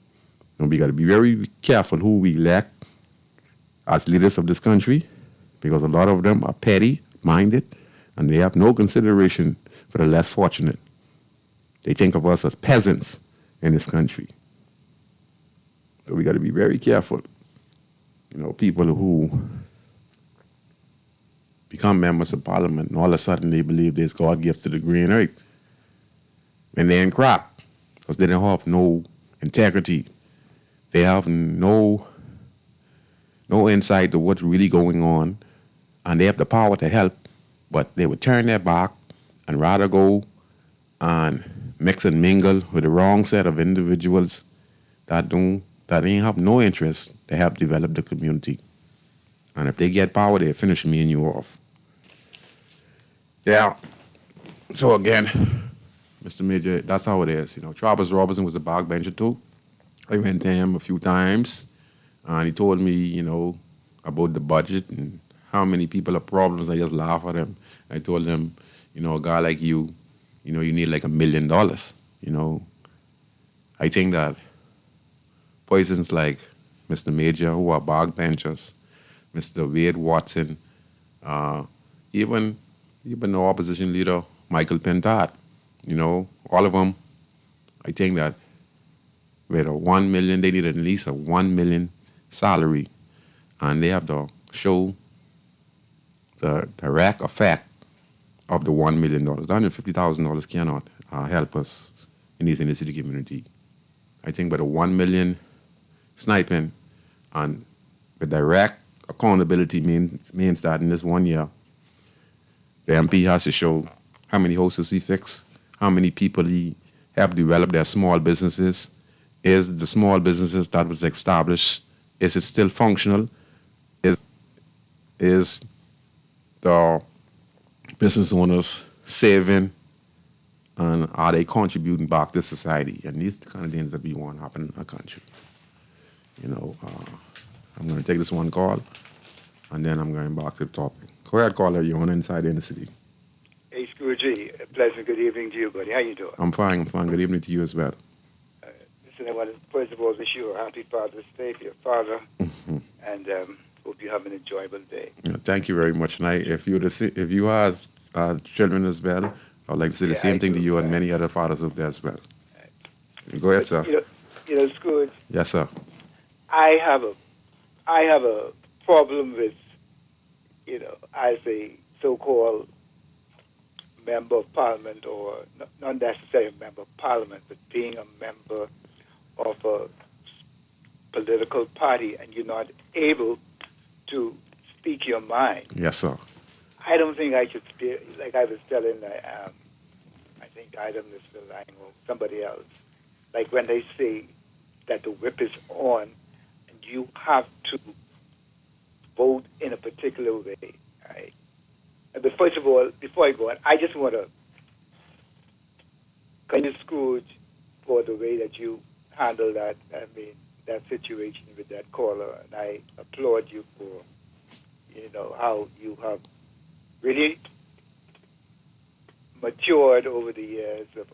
[SPEAKER 3] And we got to be very careful who we elect as leaders of this country, because a lot of them are petty-minded, and they have no consideration for the less fortunate. They think of us as peasants in this country. So we got to be very careful. People who become members of parliament, and all of a sudden they believe there's God gifts to the green earth. And they're in crap, because they don't have no integrity. They have no insight to what's really going on, and they have the power to help, but they would turn their back and rather go and mix and mingle with the wrong set of individuals that ain't have no interest to help develop the community. And if they get power, they finish me and you off. Yeah. So again, Mr. Major, that's how it is. Travis Robertson was a backbencher too. I went to him a few times, and he told me, about the budget and how many people have problems. I just laugh at him. I told him, a guy like you, you need like $1 million. I think that persons like Mr. Major, who are backbenchers, Mr. Wade Watson, even the opposition leader, Michael Pentat, all of them, I think that with a $1 million, they need at least a $1 million salary, and they have to show the direct effect of the $1 million. $150,000 cannot help us in this inner city community. I think by the $1 million sniping and the direct accountability means that in this 1 year, the MP has to show how many houses he fixed, how many people he helped develop their small businesses. Is the small businesses that was established, is it still functional? Is the business owners saving, and are they contributing back to society? And these are the kind of things that we want to happen in our country. I'm going to take this one call, and then I'm going back to the topic. Go ahead, caller. You're on Inside Inner City.
[SPEAKER 5] Hey, Scrooge. A pleasant good evening to you, buddy. How you doing?
[SPEAKER 3] I'm fine. Good evening to you as well.
[SPEAKER 5] Listen, I want to first of all wish you a happy Father's Day for your father, and hope you have an enjoyable day.
[SPEAKER 3] Thank you very much. And if you have children as well, I would like to say the same thing to you and many other fathers out there as well. Go ahead, sir.
[SPEAKER 5] Scrooge.
[SPEAKER 3] Yes, sir.
[SPEAKER 5] I have a problem with, as a so-called member of parliament, or not necessarily a member of parliament, but being a member of a political party, and you're not able to speak your mind.
[SPEAKER 3] Yes, sir.
[SPEAKER 5] I don't think I should speak, like I was telling, I think Adam is lying, or somebody else, like when they say that the whip is on, and you have to vote in a particular way, right? But first of all, before I go on, I just want to kind of Scrooge for the way that you handle that. I mean, that situation with that caller, and I applaud you for, how you have really matured over the years of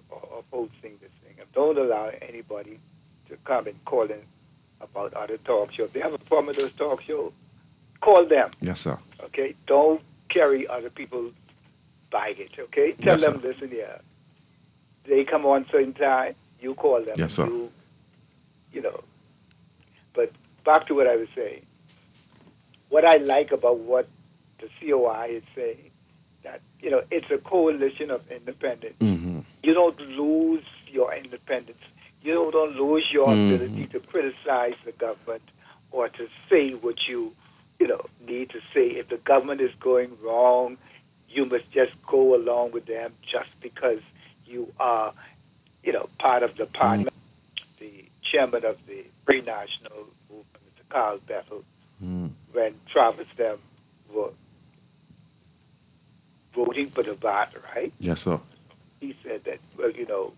[SPEAKER 5] hosting this thing. And don't allow anybody to come and call in about other talk shows. If they have a problem with those talk shows, call them.
[SPEAKER 3] Yes, sir.
[SPEAKER 5] Okay? Don't carry other people's baggage, okay? Tell
[SPEAKER 3] Yes,
[SPEAKER 5] them,
[SPEAKER 3] sir.
[SPEAKER 5] listen here. They come on certain time, you call them.
[SPEAKER 3] Yes, sir.
[SPEAKER 5] But back to what I was saying. What I like about what the COI is saying that, it's a coalition of independents.
[SPEAKER 3] Mm-hmm.
[SPEAKER 5] You don't lose your independence. You don't lose your ability to criticize the government or to say what you need to say. If the government is going wrong, you must just go along with them just because you are, part of the parliament. The chairman of the Free National Movement, Mr. Carl Bethel, when Travis them were voting for the VAT, right?
[SPEAKER 3] Yes, sir.
[SPEAKER 5] He said that, well,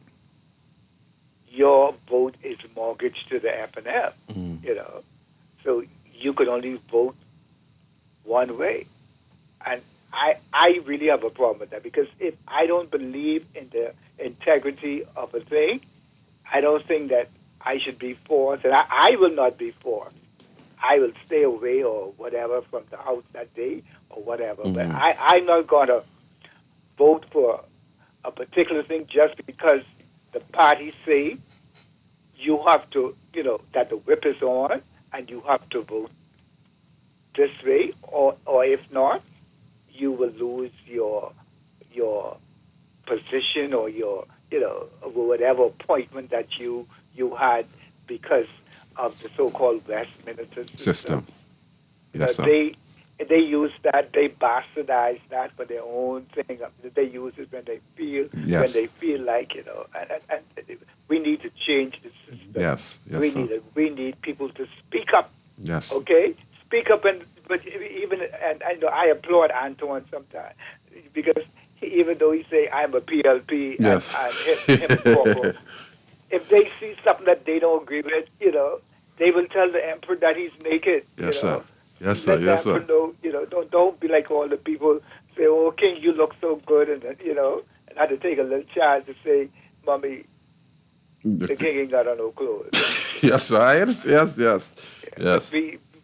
[SPEAKER 5] your vote is mortgaged to the F&F, so you could only vote one way. And I really have a problem with that, because if I don't believe in the integrity of a thing, I don't think that I should be forced, and I will not be forced. I will stay away or whatever from the house that day or whatever. But I'm not going to vote for a particular thing just because the party say you have to, that the whip is on and you have to vote this way, or if not, you will lose your position or your, whatever appointment that you had because of the so-called Westminster system.
[SPEAKER 3] Yes, sir.
[SPEAKER 5] They use that, they bastardize that for their own thing. They use it when they feel like, and we need to change the system.
[SPEAKER 3] Yes, sir.
[SPEAKER 5] We need people to speak up.
[SPEAKER 3] Yes.
[SPEAKER 5] Okay? Speak up, but even, and I applaud Antoine sometimes, because even though he say I'm a PLP and him and Corporal, if they see something that they don't agree with, they will tell the emperor that he's naked.
[SPEAKER 3] Yes, sir. Yes,
[SPEAKER 5] Let
[SPEAKER 3] sir. Yes,
[SPEAKER 5] the
[SPEAKER 3] sir.
[SPEAKER 5] emperor know, don't be like all the people say, "Oh, King, you look so good," and and I had to take a little chance to say, "Mommy, the king ain't got on no clothes."
[SPEAKER 3] Yes, sir. I understand. Yes.
[SPEAKER 5] But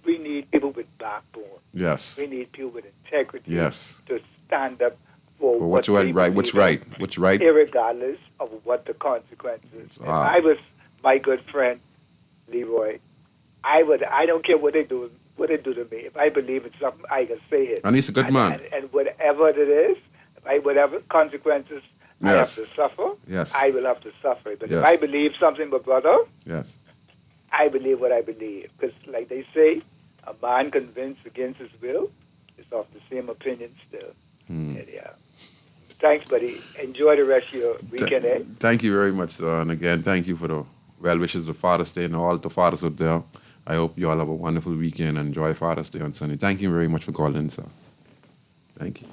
[SPEAKER 5] we need people with backbone.
[SPEAKER 3] Yes.
[SPEAKER 5] We need people with integrity.
[SPEAKER 3] Yes.
[SPEAKER 5] To stand up for
[SPEAKER 3] what's right, what's right,
[SPEAKER 5] irregardless of what the consequences. If I was my good friend Leroy, I don't care what they do to me. If I believe in something, I can say it.
[SPEAKER 3] And he's a good man.
[SPEAKER 5] And whatever it is, whatever consequences I have to suffer, I will have to suffer. But if I believe something, my brother, I believe what I believe. Because like they say, a man convinced against his will is of the same opinion still. Yeah. Thanks, buddy. Enjoy the rest of your weekend,
[SPEAKER 3] Thank you very much, sir. And again, thank you for the well wishes of Father's Day and all the fathers out there. I hope you all have a wonderful weekend and enjoy Father's Day on Sunday. Thank you very much for calling, sir. Thank you.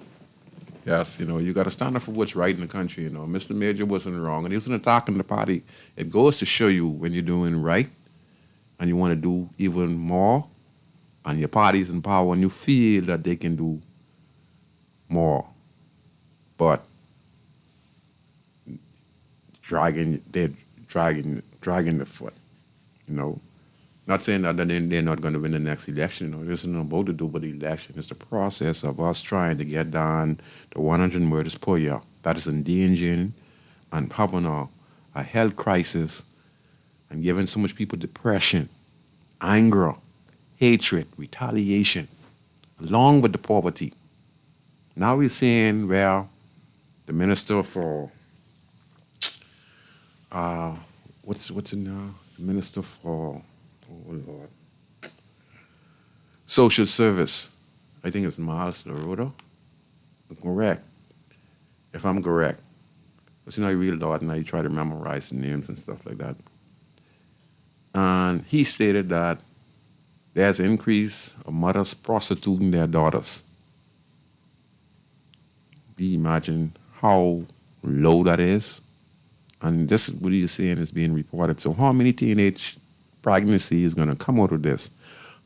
[SPEAKER 3] Yes, you got to stand up for what's right in the country. Mr. Major wasn't wrong, and he wasn't attacking the party. It goes to show you when you're doing right and you want to do even more, and your party's in power and you feel that they can do more. But dragging the foot, Not saying that they're not going to win the next election. This isn't about to do with the election. It's the process of us trying to get down to 100 murders per year. That is endangering and having a health crisis and giving so much people depression, anger, hatred, retaliation, along with the poverty. Now we're seeing where the minister for what's it now? The minister for Lord. Social service. I think it's Miles Laroda. Correct. If I'm correct. Because you read a lot and you try to memorize the names and stuff like that. And he stated that there's an increase of mothers prostituting their daughters. We imagine how low that is. And this is what he's saying is being reported. So how many teenage pregnancy is going to come out of this?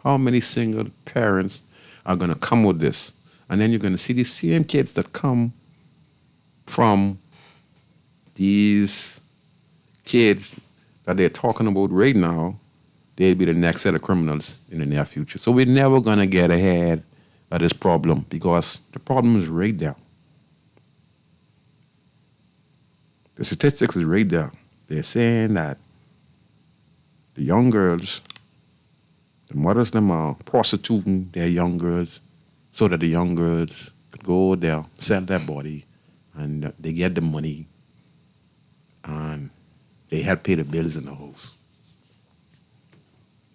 [SPEAKER 3] How many single parents are going to come with this? And then you're going to see these same kids that come from these kids that they're talking about right now, they'll be the next set of criminals in the near future. So we're never going to get ahead of this problem because the problem is right there. The statistics is right there. They're saying that the young girls, the mothers them are prostituting their young girls so that the young girls could go there, sell their body, and they get the money, and they help pay the bills in the house.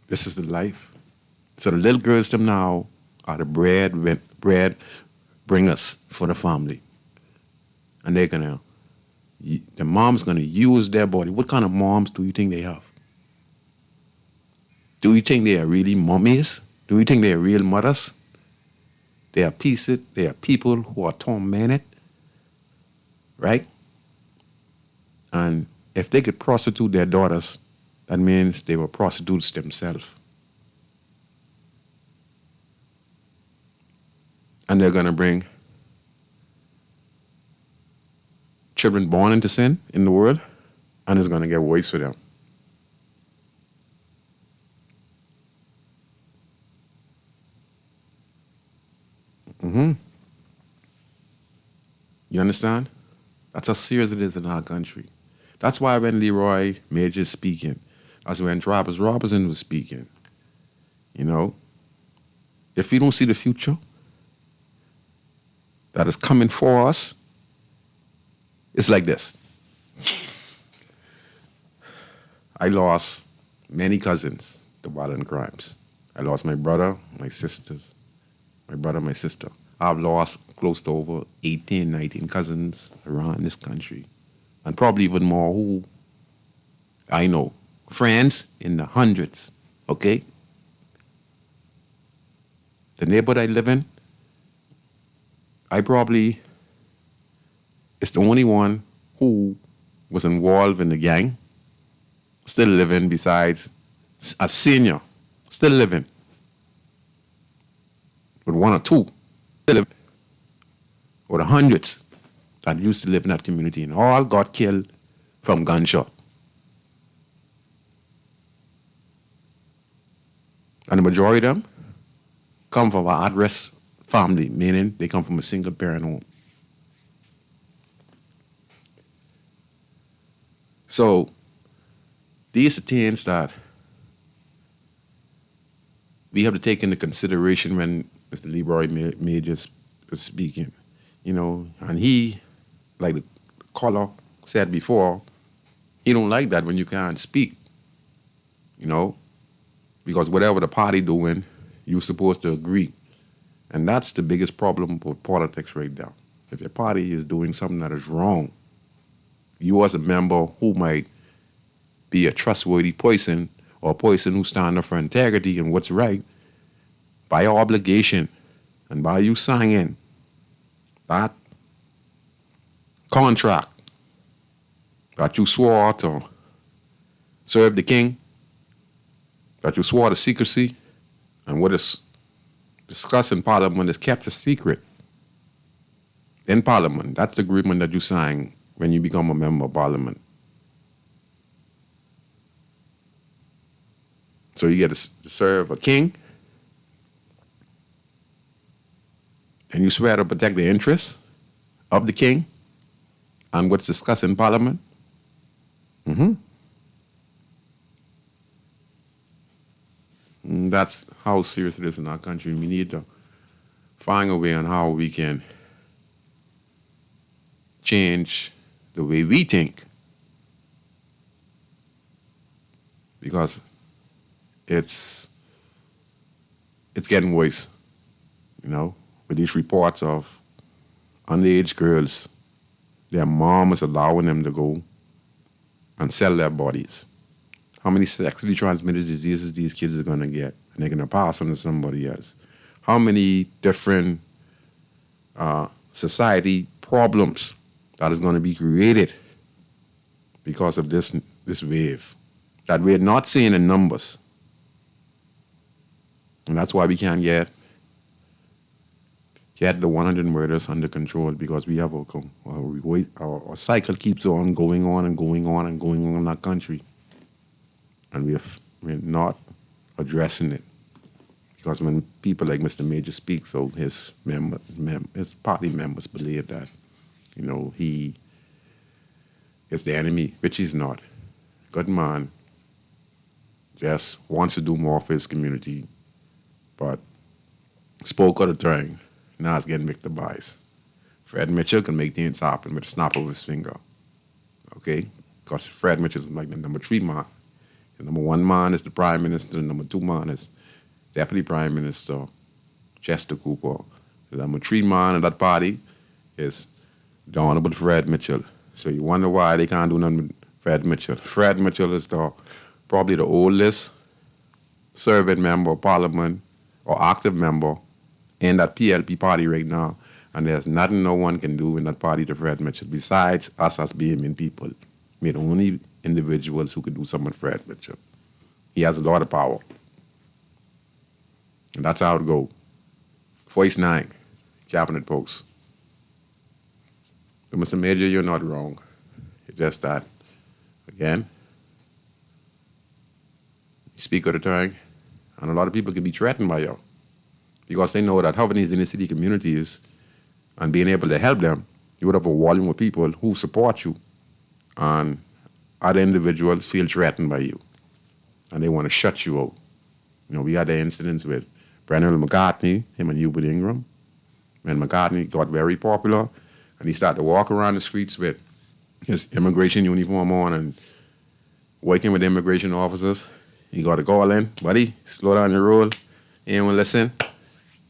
[SPEAKER 3] This is the life. So the little girls them now are the bread bringers for the family. And the mom's gonna use their body. What kind of moms do you think they have? Do you think they are really mummies? Do you think they are real mothers? They are people who are tormented, right? And if they could prostitute their daughters, that means they were prostitutes themselves. And they're going to bring children born into sin in the world, and it's going to get worse for them. You understand? That's how serious it is in our country. That's why when Leroy Major's speaking, that's when Travis Robertson was speaking, if we don't see the future that is coming for us, it's like this. I lost many cousins to violent crimes. I lost my brother, my sisters, my sister. I've lost close to over 18, 19 cousins around this country. And probably even more who I know. Friends in the hundreds, okay? The neighborhood I live in, it's the only one who was involved in the gang, still living besides a senior, still living. With one or two, still living. Or the hundreds that used to live in that community and all got killed from gunshot. And the majority of them come from an at-risk family, meaning they come from a single parent home. So these are things that we have to take into consideration when Mr. Leroy Major is speaking. And he, like the caller said before, he don't like that when you can't speak, because whatever the party doing, you're supposed to agree. And that's the biggest problem with politics right now. If your party is doing something that is wrong, you as a member who might be a trustworthy person or a person who stands up for integrity and what's right, by your obligation and by you signing that contract that you swore to serve the king, that you swore to secrecy, and what is discussed in Parliament is kept a secret in Parliament. That's the agreement that you sign when you become a member of Parliament. So you get to serve a king, and you swear to protect the interests of the king and what's discussed in Parliament. And that's how serious it is in our country. We need to find a way on how we can change the way we think, because it's getting worse, with these reports of underage girls, their mom is allowing them to go and sell their bodies. How many sexually transmitted diseases these kids are going to get, and they're going to pass them to somebody else. How many different society problems that is going to be created because of this wave that we're not seeing in numbers. And that's why we can't get the 100 murders under control, because we have our cycle keeps on going on and going on and going on in our country. And we're not addressing it. Because when people like Mr. Major speak, so his party members believe that, he is the enemy, which he's not. Good man, just wants to do more for his community, but spoke of the thing. Now it's getting victimized. Fred Mitchell can make things happen with a snap of his finger. Okay? Because Fred Mitchell is like the number 3 man. The number 1 man is the Prime Minister. The number 2 man is Deputy Prime Minister Chester Cooper. The number 3 man in that party is the Honorable Fred Mitchell. So you wonder why they can't do nothing with Fred Mitchell. Fred Mitchell is probably the oldest serving member of Parliament or active member in that PLP party right now. And there's nothing no one can do in that party to Fred Mitchell besides us as BMN people. We're the only individuals who could do something with Fred Mitchell. He has a lot of power. And that's how it goes. Voice 9, cabinet post. So, Mr. Major, you're not wrong. It's just that, again, you speak of the tongue, and a lot of people can be threatened by you because they know that having these inner city communities and being able to help them, you would have a volume of people who support you, and other individuals feel threatened by you, and they want to shut you out. You know, we had the incidents with Brennan McCartney, him and Hubert Ingram. When McCartney got very popular, and he started to walk around the streets with his immigration uniform on and working with immigration officers, he got a call in, buddy, slow down your roll, he ain't want to listen.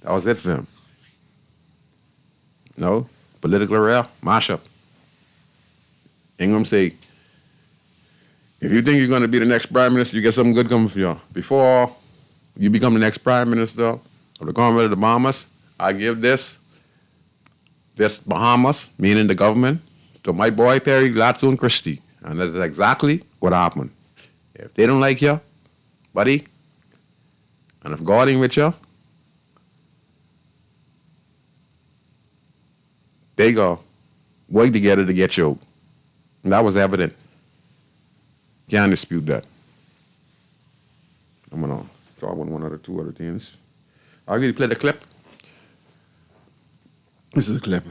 [SPEAKER 3] That was it for him. No, political arrest, mash up. Ingram say, if you think you're going to be the next prime minister, you get something good coming for you. Before you become the next prime minister of the Commonwealth of the Bahamas, I give this Bahamas, meaning the government, to my boy Perry Gladstone Christie. And that's exactly what happened. If they don't like you, buddy, and if God ain't with you, they go work together to get you. And that was evident. Can't dispute that. I'm going to talk about one or two other things. I'll really play the clip. This is a clip.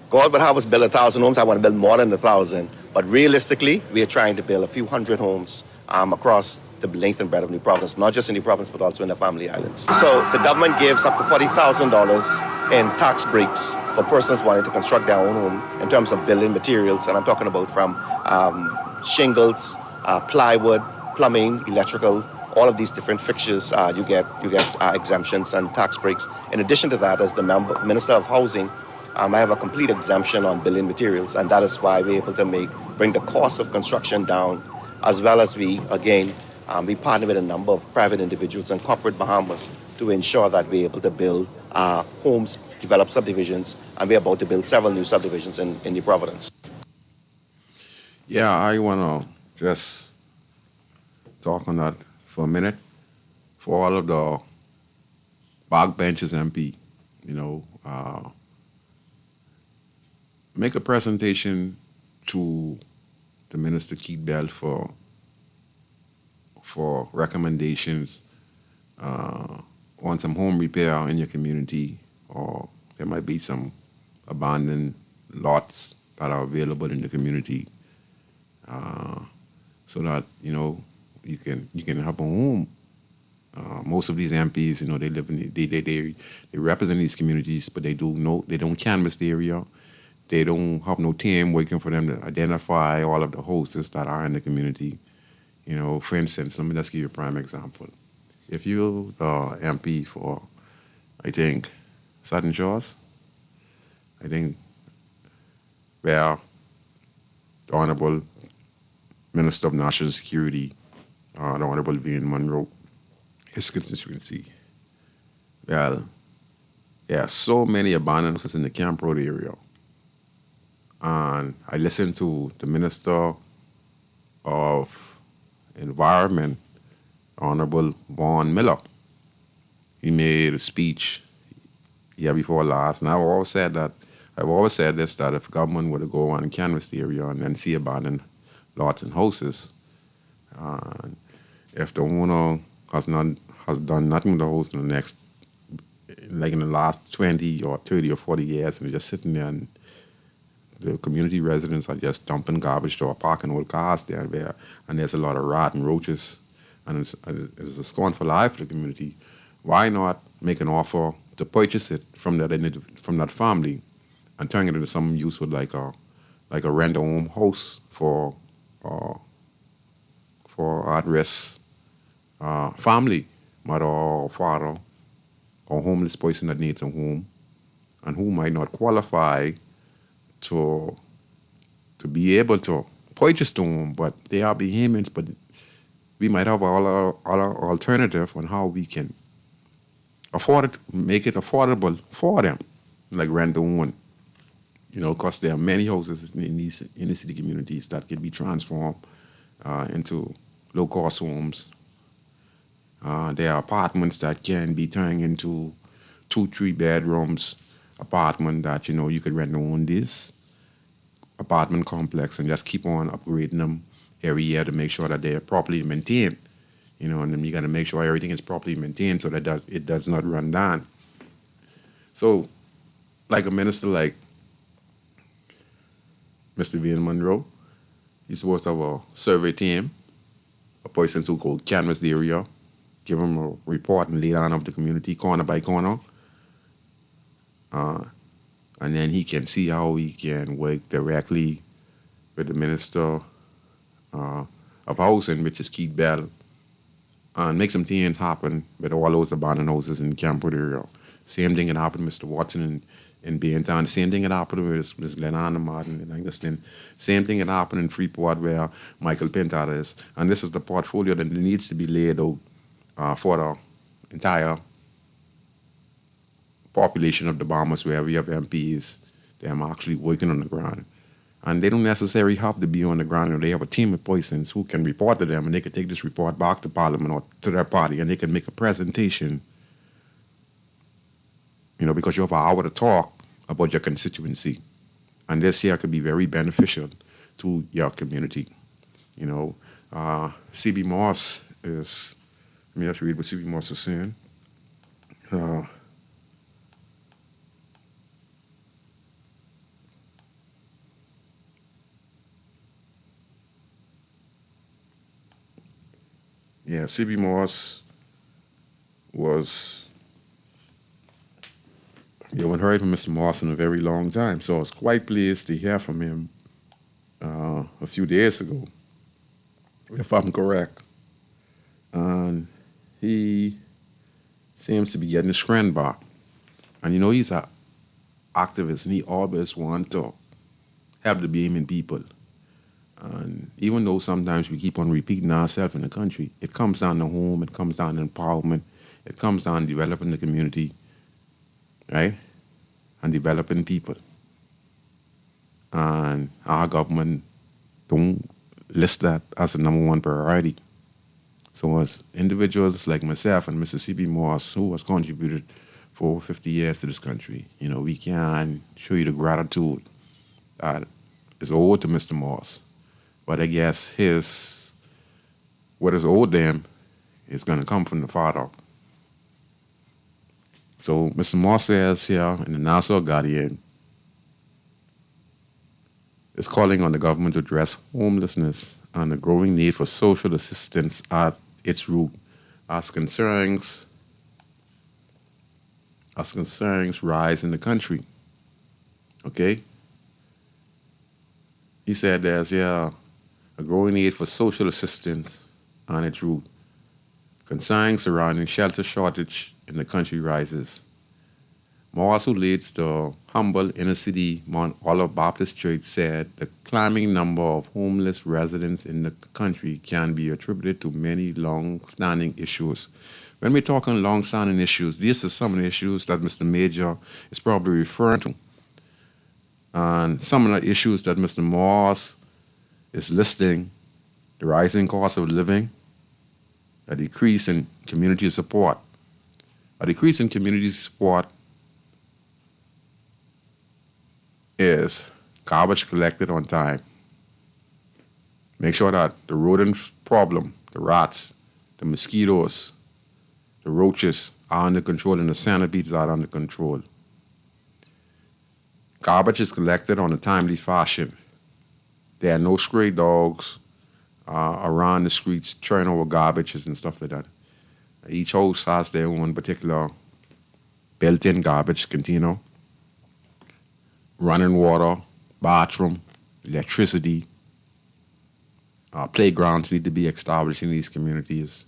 [SPEAKER 6] God would have us build 1,000 homes. I want to build more than 1,000. But realistically, we are trying to build a few hundred homes across the length and breadth of New Providence, not just in New Providence, but also in the Family Islands. So the government gives up to $40,000 in tax breaks for persons wanting to construct their own home in terms of building materials. And I'm talking about from shingles, plywood, plumbing, electrical, all of these different fixtures, you get exemptions and tax breaks. In addition to that, as the Minister of Housing, I have a complete exemption on building materials, and that is why we're able to bring the cost of construction down, as well as we partner with a number of private individuals and corporate Bahamas to ensure that we're able to build homes, develop subdivisions, and we're about to build several new subdivisions in New Providence.
[SPEAKER 3] Yeah, I want to just talk on that for a minute. For all of the backbenchers MP, make a presentation to the Minister Keith Bell for recommendations on some home repair in your community, or there might be some abandoned lots that are available in the community, so that you can have a home. Most of these MPs, they live in they represent these communities, but they don't canvass the area. They don't have no team working for them to identify all of the hosts that are in the community. For instance, let me just give you a prime example. If you're the MP for, I think, Southern Shores, where the Honorable Minister of National Security, the Honorable Vivian Monroe, his constituency, well, there are so many abandoned houses in the Camp Road area. And I listened to the Minister of Environment, Honorable Vaughn Miller. He made a speech year before last, and I've always said this, that if government were to go and canvass the area and then see abandoned lots and houses, and if the owner has done nothing with the house in the last 20 or 30 or 40 years, and they're just sitting there, and the community residents are just dumping garbage or parking old cars there, and there's a lot of rat and roaches and it's a scornful life for the community, why not make an offer to purchase it from that family and turn it into something useful like a rent-a-home house for at-risk family, mother or father, or homeless person that needs a home and who might not qualify to be able to purchase the home, but they are behemoths, but we might have other alternative on how we can afford it, make it affordable for them, like rent a home. Because there are many houses in these inner city communities that can be transformed into low-cost homes. There are apartments that can be turned into 2-3 bedrooms apartment that you could rent on this apartment complex and just keep on upgrading them every year to make sure that they're properly maintained. And then you got to make sure everything is properly maintained so that it does not run down. So, like a minister like Mr. Van Monroe, he's supposed to have a survey team, a person who go canvass the area, give him a report and lay down of the community corner by corner. And then he can see how he can work directly with the Minister of Housing, which is Keith Bell, and make some things happen with all those abandoned houses in Campbell area. Same thing can happen with Mr. Watson in Baintown. Same thing can happen with Ms. Glenanna Martin in Angleston. Same thing can happen in Freeport where Michael Pintar is. And this is the portfolio that needs to be laid out for the entire population of the Bahamas, where we have MPs, them actually working on the ground. And they don't necessarily have to be on the ground. They have a team of persons who can report to them, and they can take this report back to Parliament or to their party, and they can make a presentation, because you have an hour to talk about your constituency. And this here could be very beneficial to your community. C.B. Moss is, let me just read what C.B. Moss is saying. C.B. Moss was, you haven't heard from Mr. Moss in a very long time, so I was quite pleased to hear from him a few days ago, if I'm correct. And he seems to be getting his strength back. And he's an activist, and he always wants to help the Bahamian people. And even though sometimes we keep on repeating ourselves in the country, it comes down to home, it comes down to empowerment, it comes down to developing the community, right? And developing people. And our government don't list that as the number one priority. So as individuals like myself and Mr. C.B. Moss, who has contributed for over 50 years to this country, we can show you the gratitude that is owed to Mr. Moss. But I guess what is owed them is going to come from the Father. So Mr. Moss says here in the Nassau Guardian, is calling on the government to address homelessness and the growing need for social assistance at its root as concerns rise in the country. Okay? He said there's a growing need for social assistance on its root. Concerns surrounding shelter shortage in the country rises. Moss, who leads the humble inner-city Mount Olive Baptist Church, said the climbing number of homeless residents in the country can be attributed to many long-standing issues. When we're talking long-standing issues, these are some of the issues that Mr. Major is probably referring to. And some of the issues that Mr. Moss is listing: the rising cost of living, a decrease in community support. A decrease in community support is garbage collected on time. Make sure that the rodent problem, the rats, the mosquitoes, the roaches are under control and the centipedes are under control. Garbage is collected on a timely fashion. There are no stray dogs around the streets, throwing over garbages and stuff like that. Each house has their own particular built-in garbage container, running water, bathroom, electricity. Playgrounds need to be established in these communities.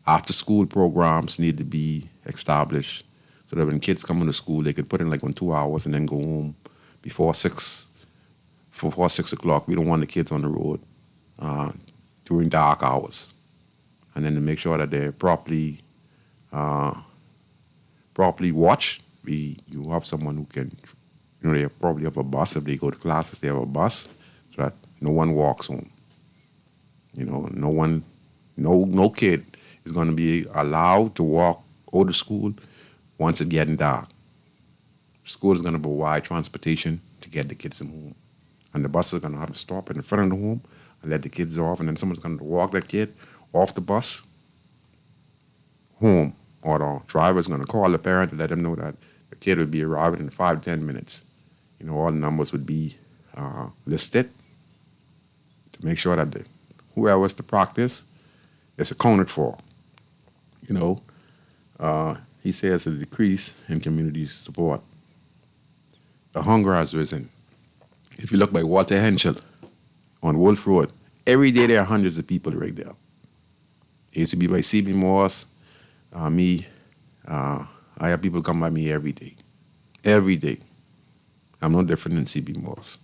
[SPEAKER 3] After-school programs need to be established so that when kids come into school, they could put in like 2 hours and then go home before 6 o'clock. We don't want the kids on the road during dark hours. And then to make sure that they're properly watched, you have someone who can, they probably have a bus. If they go to classes, they have a bus so that no one walks home. No kid is going to be allowed to walk out of school once it's getting dark. School is going to provide transportation to get the kids home. And the bus is going to have to stop in front of the home and let the kids off, and then someone's going to walk that kid off the bus home. Or the driver's going to call the parent to let them know that the kid will be arriving in 5 to 10 minutes. All the numbers would be listed to make sure that whoever's to practice is accounted for. He says a decrease in community support. The hunger has risen. If you look by Walter Henschel on Wolf Road, every day there are hundreds of people right there. It used to be by C.B. Morse. I have people come by me every day. Every day. I'm no different than C.B. Morse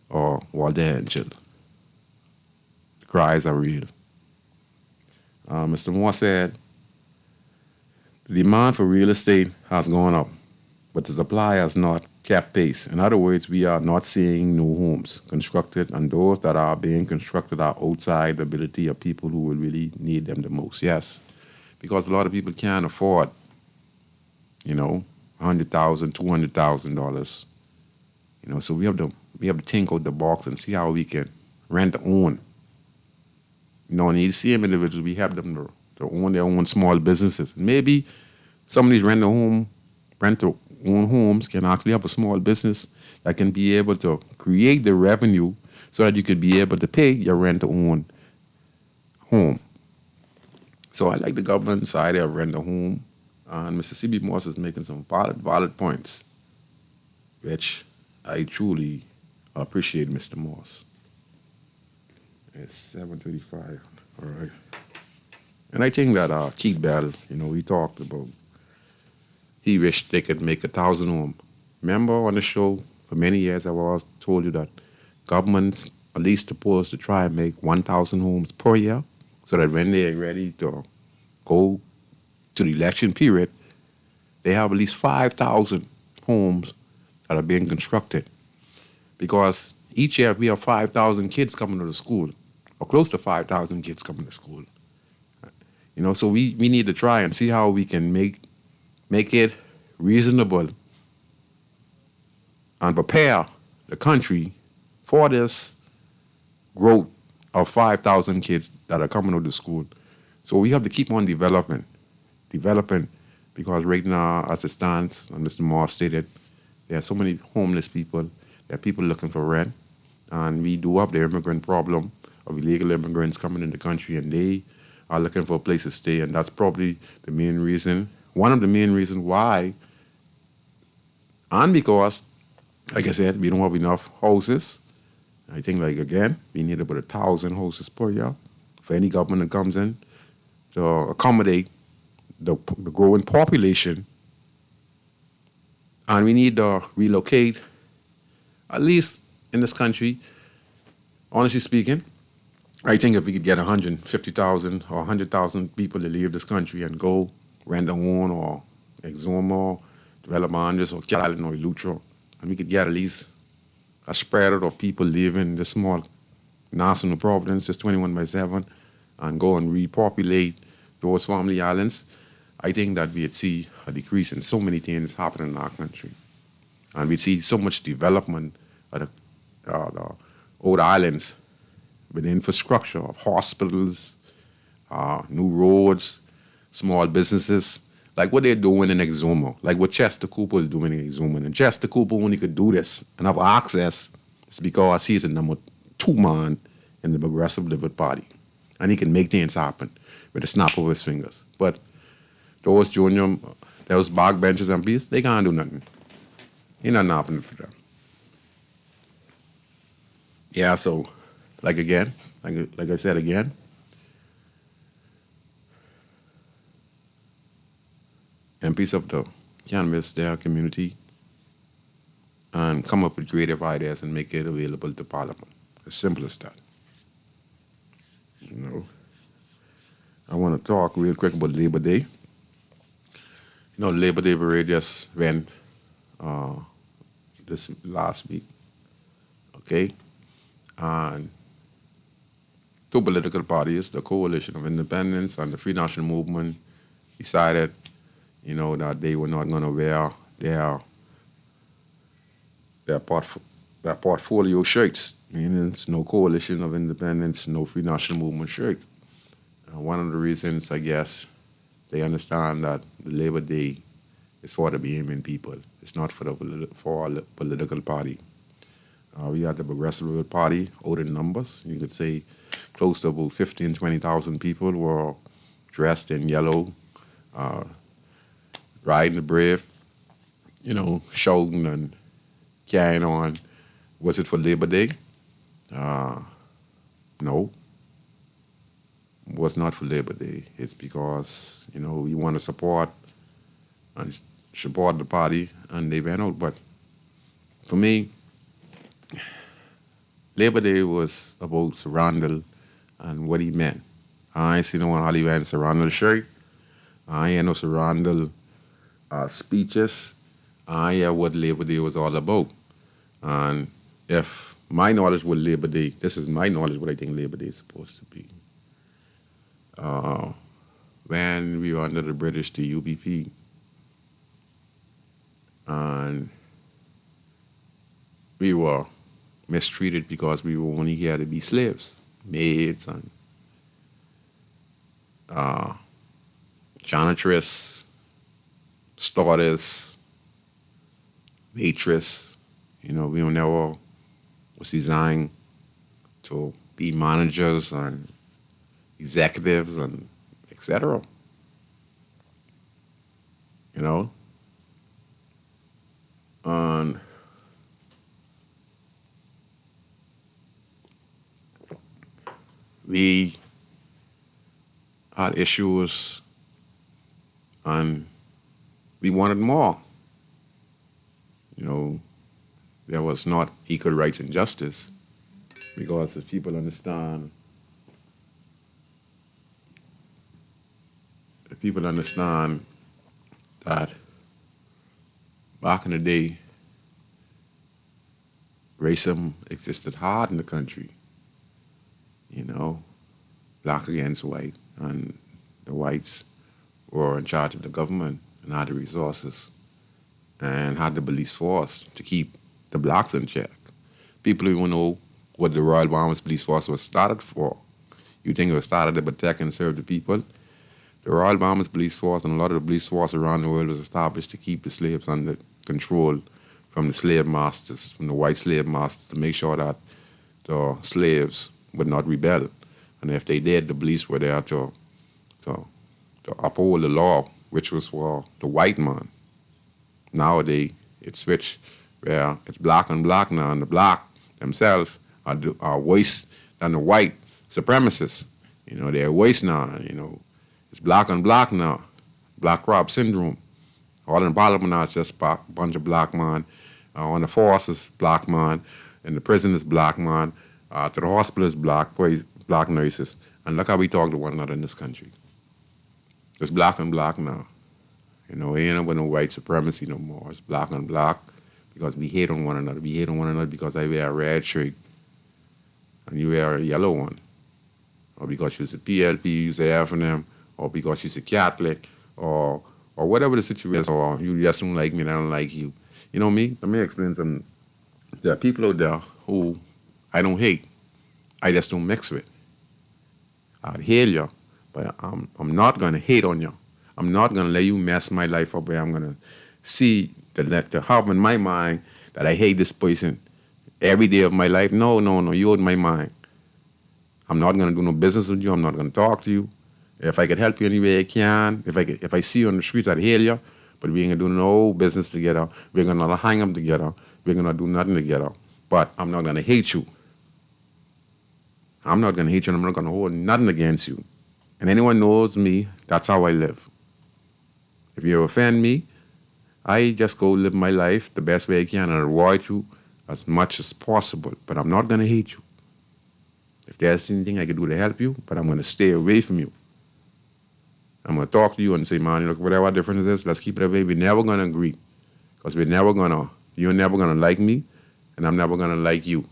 [SPEAKER 3] or Walter Henschel. The cries are real. Mr. Moore said, the demand for real estate has gone up, but the supply has not kept pace. In other words, we are not seeing new homes constructed, and those that are being constructed are outside the ability of people who will really need them the most. Yes, because a lot of people can't afford, $100,000, $200,000. So we have to think out the box and see how we can rent to own. And these same individuals, we have them to own their own small businesses. Maybe some of these rent to own homes can actually have a small business that can be able to create the revenue so that you could be able to pay your rent to own home. So I like the government side of rent to home. And Mr. C.B. Morse is making some valid points, which I truly appreciate, Mr. Morse. It's 7:35. All right. And I think that Keith Bell, he talked about he wished they could make 1,000 homes. Remember on the show, for many years, I've always told you that government's at least supposed to try and make 1,000 homes per year so that when they're ready to go to the election period, they have at least 5,000 homes that are being constructed. Because each year we have 5,000 kids coming to the school, or close to 5,000 kids coming to school. So we need to try and see how we can make it reasonable and prepare the country for this growth of 5,000 kids that are coming to school. So we have to keep on developing, because right now, as it stands, and Mr. Moore stated, there are so many homeless people, there are people looking for rent, and we do have the immigrant problem of illegal immigrants coming in the country, and they are looking for a place to stay, and that's probably the main reason, one of the main reasons why, and because, like I said, we don't have enough houses. I think, again, we need about 1,000 houses per year for any government that comes in to accommodate the growing population. And we need to relocate, at least in this country, honestly speaking, I think if we could get 150,000 or 100,000 people to leave this country and go rent a home or Exuma, Develop Andres or Calvin or Lutra, and we could get at least a spread of people living in this small national province, this 21/7, and go and repopulate those family islands, I think that we'd see a decrease in so many things happening in our country. And we'd see so much development of the old islands with the infrastructure of hospitals, new roads, small businesses, like what they're doing in Exuma, like what Chester Cooper is doing in Exuma. And Chester Cooper only could do this and have access is because he's the number 2 man in the Progressive Liberal Party. And he can make things happen with a snap of his fingers. But those junior, those backbenchers MPs, they can't do nothing. Ain't nothing happening for them. Yeah, so, like I said again, MPs of the canvas their community and come up with creative ideas and make it available to Parliament. As simple as that. You know, I want to talk real quick about Labor Day. You know, Labor Day parade just went this last week. Okay? And two political parties, the Coalition of Independence and the Free National Movement, decided, you know, that they were not going to wear their portfolio shirts, meaning it's no Coalition of Independence, no Free National Movement shirt. One of the reasons, I guess, they understand that the Labor Day is for the Bahamian people. It's not for the political party. We had the Progressive Party out in numbers. You could say close to about 15,000, 20,000 people were dressed in yellow, riding the brave, you know, shouting and carrying on. Was it for Labor Day? No. It was not for Labor Day. It's because, you know, we want to support the party, and they went out. But for me, Labor Day was about Sir Randall and what he meant. I ain't seen no one how he wearing Sir Randall shirt. I ain't no Sir Randall speeches. I hear what Labor Day was all about. And if my knowledge with Labor Day, this is my knowledge what I think Labor Day is supposed to be. When we were under the British, the UBP, and we were mistreated because we were only here to be slaves, maids and janitress, stewardess, waitress. You know, we never was designed to be managers and executives and etc. You know? And we had issues and we wanted more. You know, there was not equal rights and justice because if people understand that back in the day, racism existed hard in the country. You know, black against white, and the whites were in charge of the government and had the resources and had the police force to keep the blacks in check. People even know what the Royal Bahamas Police Force was started for. You think it was started to protect and serve the people? The Royal Bahamas Police Force and a lot of the police force around the world was established to keep the slaves under control from the slave masters, from the white slave masters, to make sure that the slaves would not rebel. And if they did, the police were there to uphold the law, which was for the white man. Nowadays, it's switched where it's black on black now, and the black themselves are worse than the white supremacists. You know, they're worse now, you know. It's black on black now, black crop syndrome. All in Parliament now, it's just a bunch of black man. On the force is black man, in the prison is black man, to the hospital is black nurses. And look how we talk to one another in this country. It's black on black now. You know, it ain't about no white supremacy no more. It's black on black because we hate on one another. We hate on one another because I wear a red shirt and you wear a yellow one. Or because you're a PLP, you use a F&M, or because you're a Catholic, or whatever the situation is, or you just don't like me and I don't like you. You know me? Let me explain something. There are people out there who I don't hate. I just don't mix with. I'd hail you, but I'm not going to hate on you. I'm not going to let you mess my life up where I'm going to see to have in my mind that I hate this person every day of my life. No, you're in my mind. I'm not going to do no business with you. I'm not going to talk to you. If I could help you any way I can, if I see you on the streets, I'd hail you. But we ain't going to do no business together. We're going to hang up together. We're going to do nothing together. But I'm not going to hate you. I'm not going to hate you, and I'm not going to hold nothing against you. And anyone knows me, that's how I live. If you offend me, I just go live my life the best way I can and avoid you as much as possible. But I'm not going to hate you. If there's anything I can do to help you, but I'm going to stay away from you. I'm going to talk to you and say, man, look, whatever difference is, let's keep it away. We're never going to agree. Because you're never going to like me, and I'm never going to like you.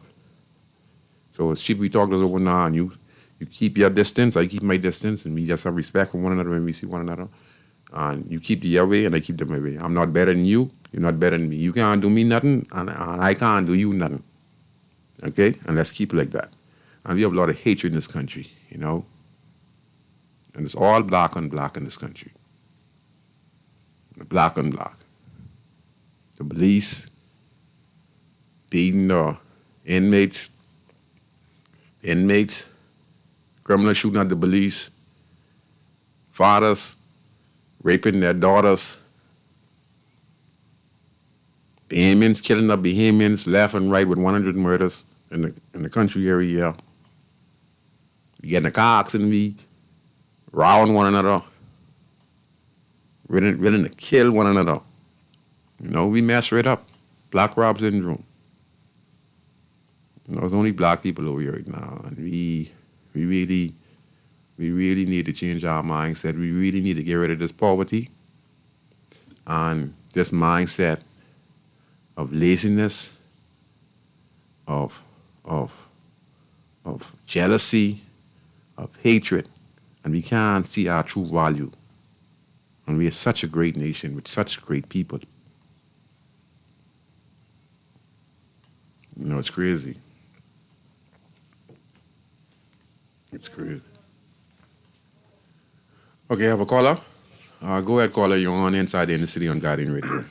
[SPEAKER 3] So it's cheap we talk this over now, and you keep your distance, I keep my distance, and we just have respect for one another when we see one another. And you keep your way, and I keep my way. I'm not better than you. You're not better than me. You can't do me nothing, and I can't do you nothing. Okay? And let's keep it like that. And we have a lot of hatred in this country, you know? And it's all black on black in this country. Black on black. The police beating the inmates, criminals shooting at the police, fathers raping their daughters, Bahamians killing up Bahamians left and right with 100 murders in the country every year. We get in a car accident, we rowing one another, willing to kill one another. You know, we mess right up. Black Rob syndrome. You know, there's only black people over here right now, and we really need to change our mindset. We really need to get rid of this poverty and this mindset of laziness, of jealousy, of hatred, and we can't see our true value. And we are such a great nation with such great people. You know, it's crazy. It's crazy. Okay, I have a caller. Go ahead, caller. You're on Inside the Inner City on Guardian Radio.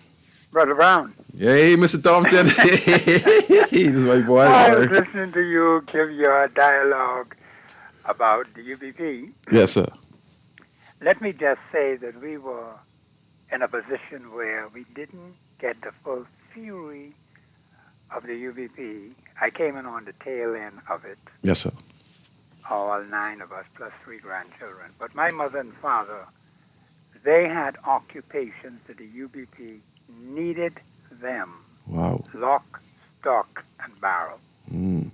[SPEAKER 7] Brother Brown.
[SPEAKER 3] Hey, Mr. Thompson. This is my boy.
[SPEAKER 7] I was listening to you give your dialogue about the UBP.
[SPEAKER 3] Yes, sir.
[SPEAKER 7] Let me just say that we were in a position where we didn't get the full fury of the UBP. I came in on the tail end of it.
[SPEAKER 3] Yes, sir.
[SPEAKER 7] All 9 of us, plus 3 grandchildren. But my mother and father, they had occupations that the UBP needed them.
[SPEAKER 3] Wow.
[SPEAKER 7] Lock, stock, and barrel.
[SPEAKER 3] Mm.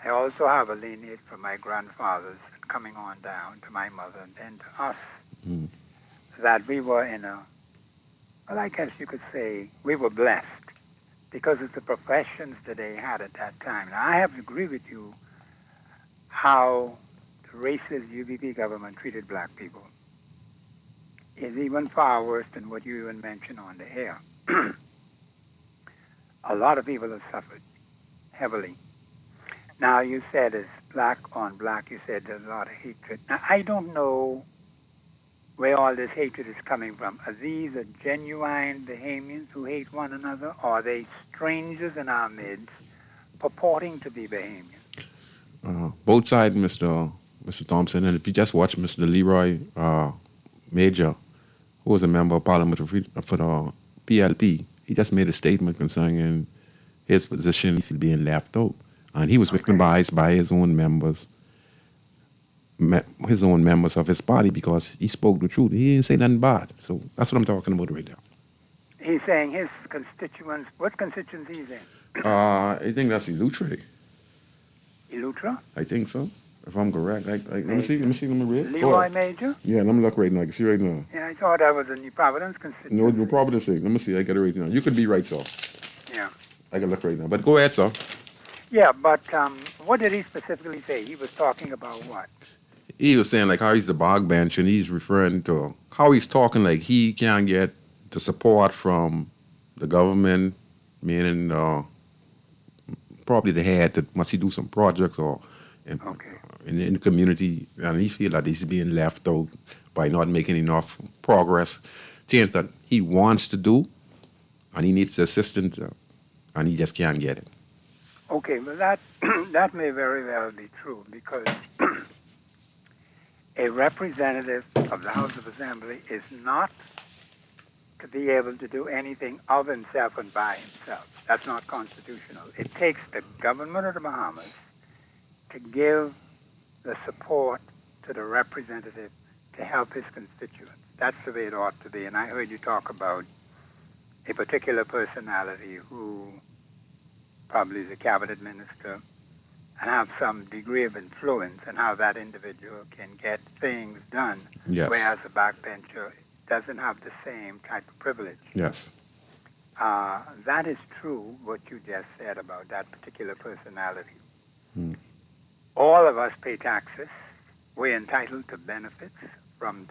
[SPEAKER 7] I also have a lineage from my grandfathers coming on down to my mother and then to us.
[SPEAKER 3] Mm.
[SPEAKER 7] That we were in a, well, I guess you could say, we were blessed because of the professions that they had at that time. Now, I have to agree with you how the racist UBP government treated black people is even far worse than what you even mentioned on the air. A lot of people have suffered heavily. Now, you said it's black on black. You said there's a lot of hatred. Now, I don't know where all this hatred is coming from. Are these genuine Bahamians who hate one another, or are they strangers in our midst purporting to be Bahamians?
[SPEAKER 3] Both sides, Mr. Thompson, and if you just watch Mr. Leroy Major, who was a member of Parliament for the PLP, he just made a statement concerning his position being left out, and he was victimized by his own members of his party because he spoke the truth. He didn't say nothing bad. So that's what I'm talking about right now.
[SPEAKER 7] He's saying his constituents. What constituency is in?
[SPEAKER 3] I think that's Elutre.
[SPEAKER 7] Elutra?
[SPEAKER 3] I think so, if I'm correct. Let me see, let me read.
[SPEAKER 7] Leroy Major?
[SPEAKER 3] Yeah, let me look right now. I can see right now.
[SPEAKER 7] Yeah, I thought that was a New Providence constituency.
[SPEAKER 3] No, New Providence. Let me see. I got it right now. You could be right, sir.
[SPEAKER 7] Yeah.
[SPEAKER 3] I can look right now. But go ahead, sir.
[SPEAKER 7] Yeah, but what did he specifically say? He was talking about what?
[SPEAKER 3] He was saying like how he's the bog bench, and he's referring to how he's talking like he can't get the support from the government, meaning probably the head that must he do some projects or in the community, and he feel that he's being left out by not making enough progress. Things that he wants to do, and he needs assistance, and he just can't get it.
[SPEAKER 7] Okay, well that that may very well be true because A representative of the House of Assembly is not to be able to do anything of himself and by himself. That's not constitutional. It takes the government of the Bahamas to give the support to the representative to help his constituents. That's the way it ought to be. And I heard you talk about a particular personality who probably is a cabinet minister and have some degree of influence, and how that individual can get things done,
[SPEAKER 3] Yes.
[SPEAKER 7] whereas a backbencher doesn't have the same type of privilege.
[SPEAKER 3] Yes.
[SPEAKER 7] That is true, what you just said about that particular personality. All of us pay taxes. We're entitled to benefits from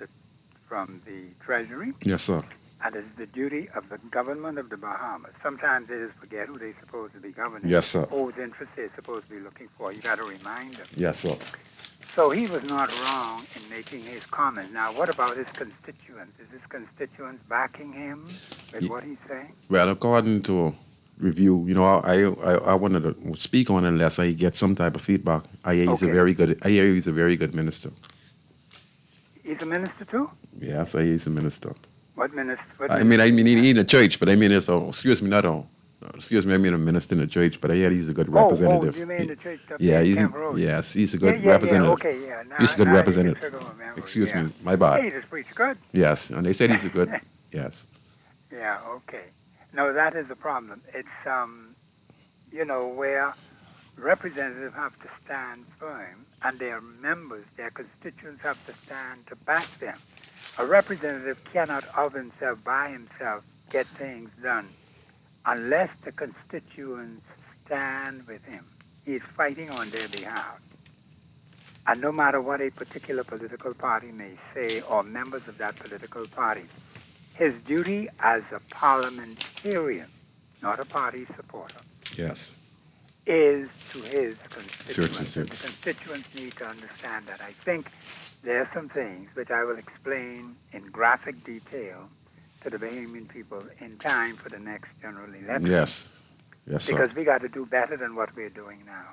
[SPEAKER 7] the Treasury.
[SPEAKER 3] Yes, sir.
[SPEAKER 7] And it's the duty of the government of the Bahamas. Sometimes they just forget who they're supposed to be governing.
[SPEAKER 3] Yes, sir.
[SPEAKER 7] Whose interests they're supposed to be looking for. You got to remind them.
[SPEAKER 3] Yes, sir.
[SPEAKER 7] So he was not wrong in making his comment. Now, what about his constituents? Is his constituents backing him with what he's saying?
[SPEAKER 3] Well, according to review, I wanted to speak on it unless I get some type of feedback. I hear he's a very good minister.
[SPEAKER 7] He's a minister too?
[SPEAKER 3] Yes, I hear he's a minister.
[SPEAKER 7] What minister?
[SPEAKER 3] I mean, he in the church, but I mean, excuse me, I mean a minister in the church, but I hear he's a good representative.
[SPEAKER 7] Oh, you mean the church up
[SPEAKER 3] Yeah,
[SPEAKER 7] there in Camp Road?
[SPEAKER 3] yes, he's a good representative.
[SPEAKER 7] Okay, yeah. Now,
[SPEAKER 3] He's a good
[SPEAKER 7] now
[SPEAKER 3] representative.
[SPEAKER 7] you took over memory,
[SPEAKER 3] Excuse
[SPEAKER 7] yeah.
[SPEAKER 3] me, my bad.
[SPEAKER 7] Hey, he just preached good.
[SPEAKER 3] Yes, and they said he's a good, yes.
[SPEAKER 7] Yeah, okay. No, that is the problem. It's, where representatives have to stand firm, and their members, their constituents have to stand to back them. A representative cannot of himself, by himself, get things done unless the constituents stand with him. He's fighting on their behalf. And no matter what a particular political party may say, or members of that political party, his duty as a parliamentarian, not a party supporter,
[SPEAKER 3] Yes.
[SPEAKER 7] is to his constituents. And the
[SPEAKER 3] Constituents.
[SPEAKER 7] constituents need to understand that. I think there are some things which I will explain in graphic detail to the Bahamian people in time for the next general election.
[SPEAKER 3] Yes. Yes, sir.
[SPEAKER 7] Because we got to do better than what we're doing now.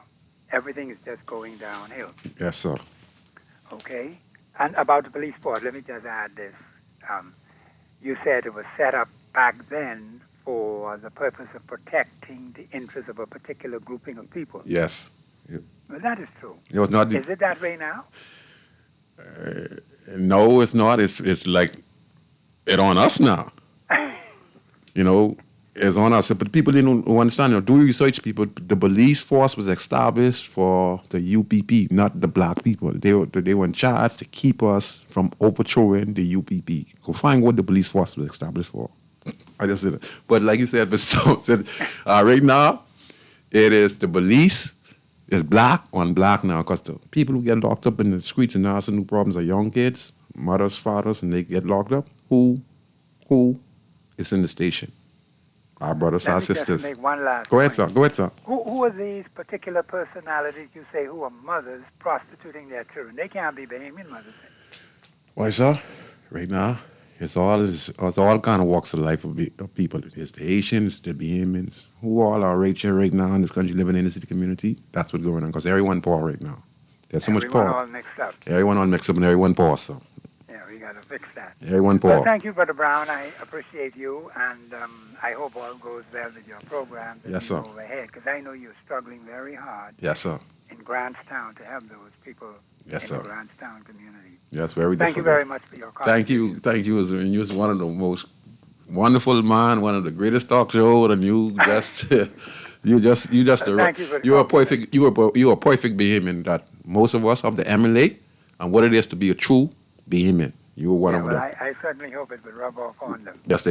[SPEAKER 7] Everything is just going downhill.
[SPEAKER 3] Yes, sir.
[SPEAKER 7] Okay? And about the police force, let me just add this. You said it was set up back then for the purpose of protecting the interests of a particular grouping of people.
[SPEAKER 3] Yes.
[SPEAKER 7] Well, that is true.
[SPEAKER 3] It was not.
[SPEAKER 7] Is it that way now?
[SPEAKER 3] No, it's not. It's like it on us now. It's on us. But people didn't understand. Do research, people. The police force was established for the UPP, not the black people. They were in charge to keep us from overthrowing the UPP. Go find what the police force was established for. I just said it. But like you said, Mr. Stone said, right now, it is the police is black on black now, because the people who get locked up in the streets and now some new problems are young kids, mothers, fathers, and they get locked up. Who is in the station? Our brothers, our sisters.
[SPEAKER 7] Let me just make one last
[SPEAKER 3] Go ahead,
[SPEAKER 7] point.
[SPEAKER 3] sir. Go ahead, sir.
[SPEAKER 7] Who are these particular personalities you say who are mothers prostituting their children? They can't be Bahamian mothers.
[SPEAKER 3] Why, sir? Right now, it's all kind of walks of life of people. It's the Haitians, the Bahamians, who all are right here right now in this country living in the city community. That's what's going on, because everyone poor right now. There's so much poor.
[SPEAKER 7] Everyone all mixed up.
[SPEAKER 3] Everyone all mixed up and everyone poor, so.
[SPEAKER 7] Yeah, we got to fix that.
[SPEAKER 3] Everyone poor.
[SPEAKER 7] Well, thank you, Brother Brown. I appreciate you, and I hope all goes well with your program.
[SPEAKER 3] Yes, sir.
[SPEAKER 7] Overhead, because I know you're struggling very hard
[SPEAKER 3] Yes, sir.
[SPEAKER 7] in Grantstown to help those people
[SPEAKER 3] Yes,
[SPEAKER 7] in
[SPEAKER 3] sir.
[SPEAKER 7] the Grantstown community.
[SPEAKER 3] Yes, very
[SPEAKER 7] Thank you
[SPEAKER 3] difficult.
[SPEAKER 7] very much for your comment.
[SPEAKER 3] Thank you. You're one of the most wonderful man, one of the greatest talk show, and you just
[SPEAKER 7] Thank you for the
[SPEAKER 3] you're a
[SPEAKER 7] compliment.
[SPEAKER 3] perfect you're a perfect Bahamian that most of us have to emulate, and what it is to be a true Bahamian. You're one of them.
[SPEAKER 7] I certainly hope it will rub off on them.
[SPEAKER 3] Yes.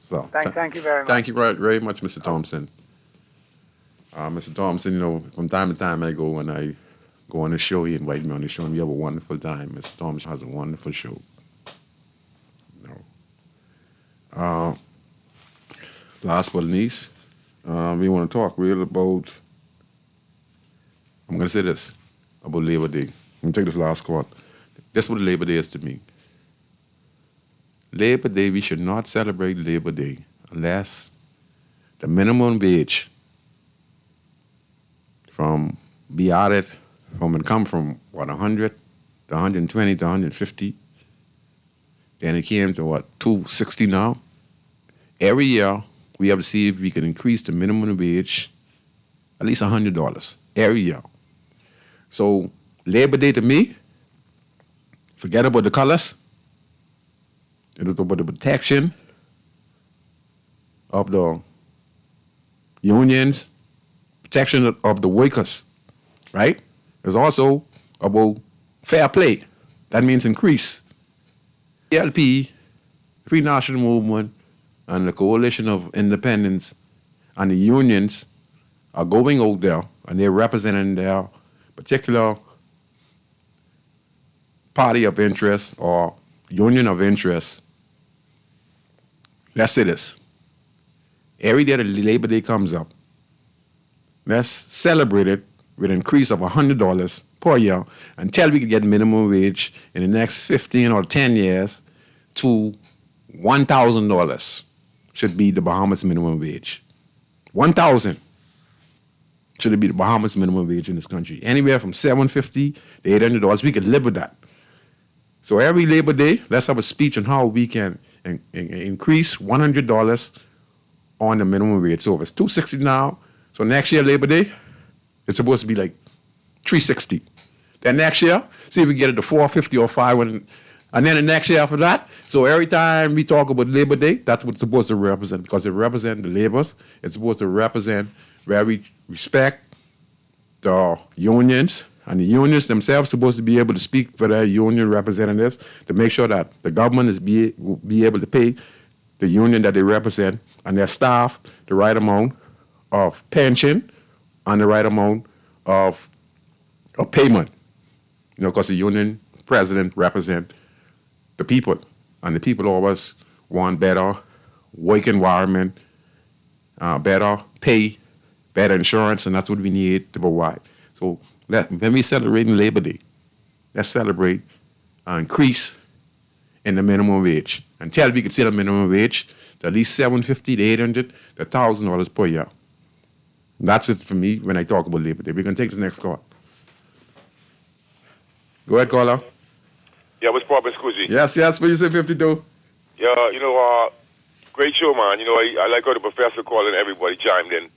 [SPEAKER 3] So
[SPEAKER 7] Thank you very much.
[SPEAKER 3] Thank you very much, Mr. Thompson. Mr. Thompson, from time to time I go and I go on the show. He invite me on the show, and we have a wonderful time. Mr. Thompson has a wonderful show. Last but not least, we want to talk real about. I'm going to say this about Labor Day. I'm going to take this last quote. This is what Labor Day is to me. Labor Day, we should not celebrate Labor Day unless the minimum wage it come from, 100 to 120 to 150. Then it came to what, 260 now. Every year, we have to see if we can increase the minimum wage at least $100 every year. So Labor Day to me, forget about the colors. It was about the protection of the unions, protection of the workers, right? It's also about fair play. That means increase. ELP, Free National Movement, and the Coalition of Independents and the unions are going out there and they're representing their particular party of interest or union of interest. Let's say this. Every day that Labor Day comes up, let's celebrate it with an increase of $100 per year until we can get minimum wage in the next 15 or 10 years to $1,000 should be the Bahamas minimum wage. 1,000 should be the Bahamas minimum wage in this country. Anywhere from $750 to $800, we can live with that. So every Labor Day, let's have a speech on how we can increase $100 on the minimum wage. So if it's $260 now, so next year Labor Day, it's supposed to be like $360. Then next year, see if we get it to $450 or $500. And then the next year after that, so every time we talk about Labor Day, that's what it's supposed to represent, because it represents the laborers. It's supposed to represent where we respect the unions, and the unions themselves supposed to be able to speak for their union representatives to make sure that the government is be able to pay the union that they represent and their staff the right amount of pension and the right amount of payment. You know, because the union president represents the people, and the people always want better work environment, better pay, better insurance, and that's what we need to provide. So when we celebrating Labor Day, let's celebrate an increase in the minimum wage until we can see the minimum wage to at least $750 to $800 to $1,000 per year. That's it for me when I talk about Labor Day. We're going to take this next call. Go ahead, caller.
[SPEAKER 8] Yeah, what's poppin', Scrooge?
[SPEAKER 3] Yes, what you say, 52?
[SPEAKER 8] Yeah, great show, man. I like how the professor called and everybody chimed in.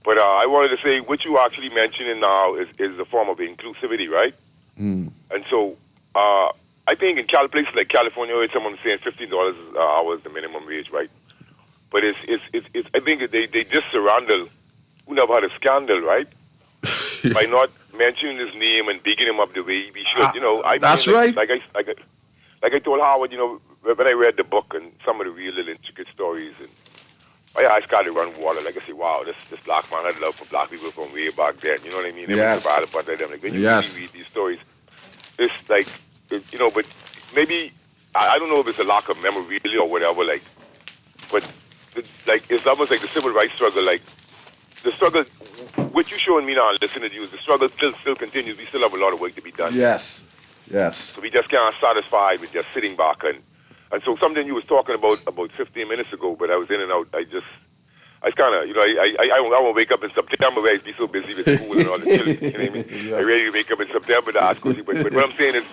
[SPEAKER 8] But I wanted to say what you actually mentioning now is a form of inclusivity, right?
[SPEAKER 3] Mm.
[SPEAKER 8] And so I think in places like California, where someone saying $15 an hour is the minimum wage, right? But it's I think they just surrounded who never had a scandal, right? By not mentioning his name and bigging him up the way we should,
[SPEAKER 3] That's right.
[SPEAKER 8] Like I told Howard, when I read the book and some of the real little intricate stories, and my eyes started to run water. Like I said, wow, this black man had love for black people from way back then. You know what I mean?
[SPEAKER 3] Yes.
[SPEAKER 8] About them. Like when you really read these stories, it's like, but maybe I don't know if it's a lack of memory really or whatever. Like, but it's almost like the civil rights struggle. Like the struggle. What you're showing me now and listening to you is the struggle still continues. We still have a lot of work to be done.
[SPEAKER 3] Yes.
[SPEAKER 8] So we just can't satisfy with just sitting back and so something you was talking about 15 minutes ago, but I was in and out. I kind of, I won't wake up in September where I'd be so busy with school and all the children. You know what I mean? Yeah. I ready to wake up in September to ask you. But what I'm saying is,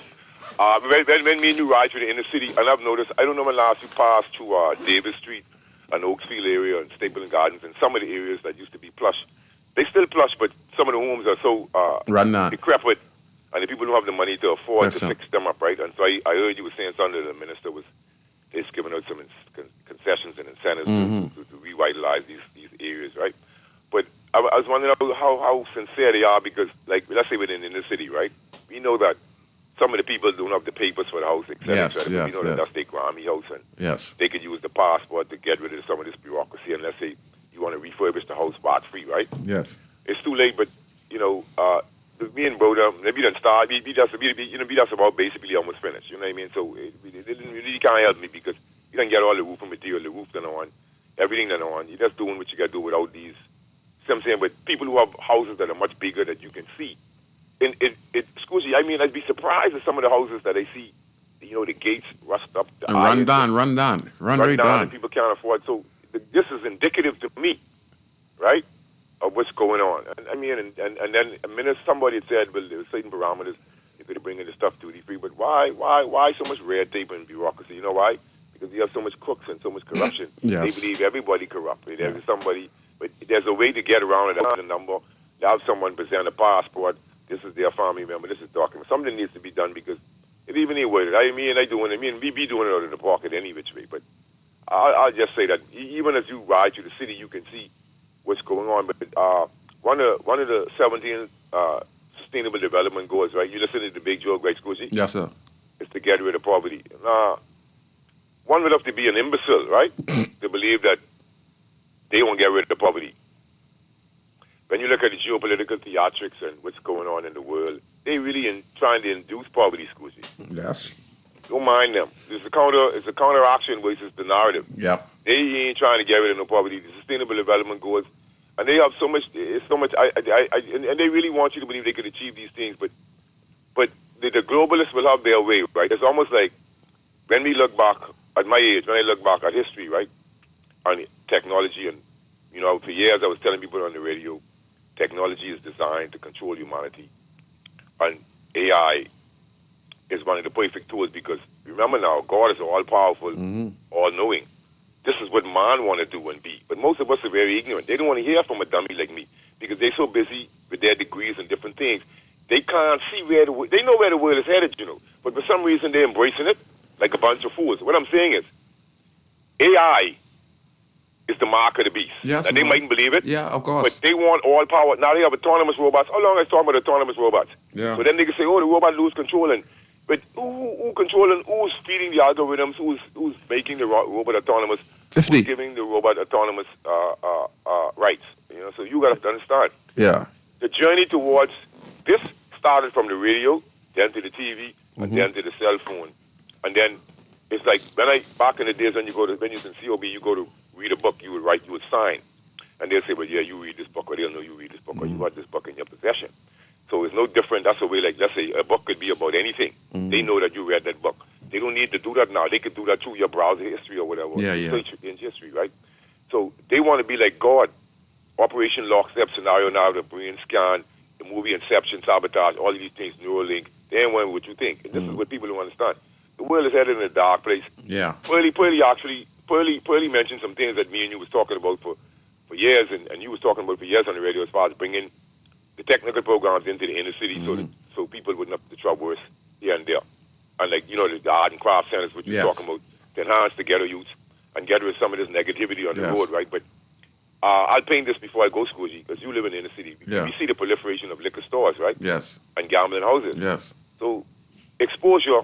[SPEAKER 8] when me and you ride through the inner city, and I've noticed, I don't know when last you passed through Davis Street and Oaksfield area and Stapleton Gardens and some of the areas that used to be plush. They still plush, but some of the homes are so decrepit, and the people don't have the money to afford to fix them up, right? And so I heard you were saying something that the minister was giving out some concessions and incentives to revitalize these areas, right? But I was wondering how sincere they are because, like, let's say within the city, right? We know that some of the people don't have the papers for the house, etc.
[SPEAKER 3] Yes.
[SPEAKER 8] We know that that's their Grammy house, and they could use the passport to get rid of some of this bureaucracy. And let's say you want to refurbish the house part-free, right?
[SPEAKER 3] Yes.
[SPEAKER 8] It's too late, but, me and brother, we done start, we just about basically almost finished, you know what I mean? So it really can't help me because you don't get all the roofing material, the roof done on, everything done on. You're just doing what you got to do without these, see what I'm saying? But people who have houses that are much bigger that you can see, and excuse me, I mean, I'd be surprised at some of the houses that I see, the gates rust up.
[SPEAKER 3] Run down,
[SPEAKER 8] and people can't afford. So this is indicative to me, right, of what's going on. And I mean, and then a minute somebody said, well, there were certain parameters. If could bring in the stuff duty free. But why so much red tape and bureaucracy? You know why? Because you have so much crooks and so much corruption.
[SPEAKER 3] Yes.
[SPEAKER 8] They believe everybody corrupt. There's somebody, but there's a way to get around it. The number. Have someone present a passport. This is their family member. This is document. Something needs to be done because it even ain't worth it. I mean, we be doing it out in the pocket any which way. But I'll just say that even as you ride through the city, you can see what's going on. But one of the 17 sustainable development goals, right? You listen to the big joke, right, Scrooge?
[SPEAKER 3] Yes, sir.
[SPEAKER 8] It's to get rid of poverty. One would have to be an imbecile, right, to believe that they won't get rid of the poverty. When you look at the geopolitical theatrics and what's going on in the world, they really trying to induce poverty, Scrooge.
[SPEAKER 3] Yes.
[SPEAKER 8] Don't mind them. It's a counteraction versus the narrative.
[SPEAKER 3] Yep.
[SPEAKER 8] They ain't trying to get rid of no poverty. The sustainable development goals, and they have so much. It's so much. And they really want you to believe they could achieve these things, but the globalists will have their way, right? It's almost like when we look back at my age, when I look back at history, right, on technology, and for years I was telling people on the radio, technology is designed to control humanity, and AI is one of the perfect tools because remember now, God is all-powerful, all-knowing. This is what man want to do and be. But most of us are very ignorant. They don't want to hear from a dummy like me because they're so busy with their degrees and different things. They can't see they know where the world is headed, but for some reason they're embracing it like a bunch of fools. What I'm saying is, AI is the mark of the beast.
[SPEAKER 3] Yes,
[SPEAKER 8] and they mightn't believe it.
[SPEAKER 3] Yeah, of course.
[SPEAKER 8] But they want all power. Now they have autonomous robots. How long I talking about autonomous robots?
[SPEAKER 3] Yeah.
[SPEAKER 8] So then they can say, oh, the robot lose control. But who controlling, who's feeding the algorithms, who's making the robot autonomous,
[SPEAKER 3] 50.
[SPEAKER 8] who's giving the robot autonomous rights? So you got to understand.
[SPEAKER 3] Yeah.
[SPEAKER 8] The journey towards this started from the radio, then to the TV, and then to the cell phone. And then it's like back in the days when you was in COB, you go to read a book, you would sign. And they'll say, well, yeah, you read this book, or they'll know you read this book, or you got this book in your possession. So it's no different. That's a way, like, let's say a book could be about anything. They know that you read that book. They don't need to do that now. They can do that through your browser history or whatever.
[SPEAKER 3] Yeah.
[SPEAKER 8] In history, right? So they want to be like God. Operation Lockstep scenario now, the brain scan, the movie Inception, Sabotage, all of these things, Neuralink. They ain't want what you think. And this is what people don't understand. The world is headed in a dark place.
[SPEAKER 3] Yeah.
[SPEAKER 8] Pearlie mentioned some things that me and you was talking about for years, and you was talking about for years on the radio as far as bringing the technical programs into the inner city so people wouldn't have to traverse here and there. And like, the art and craft centers, which you're talking about, to enhance the ghetto youth and get rid of some of this negativity on the road, right? But I'll paint this before I go, Scrooge, because you live in the inner city.
[SPEAKER 3] Yeah.
[SPEAKER 8] We see the proliferation of liquor stores, right?
[SPEAKER 3] Yes.
[SPEAKER 8] And gambling houses.
[SPEAKER 3] Yes.
[SPEAKER 8] So exposure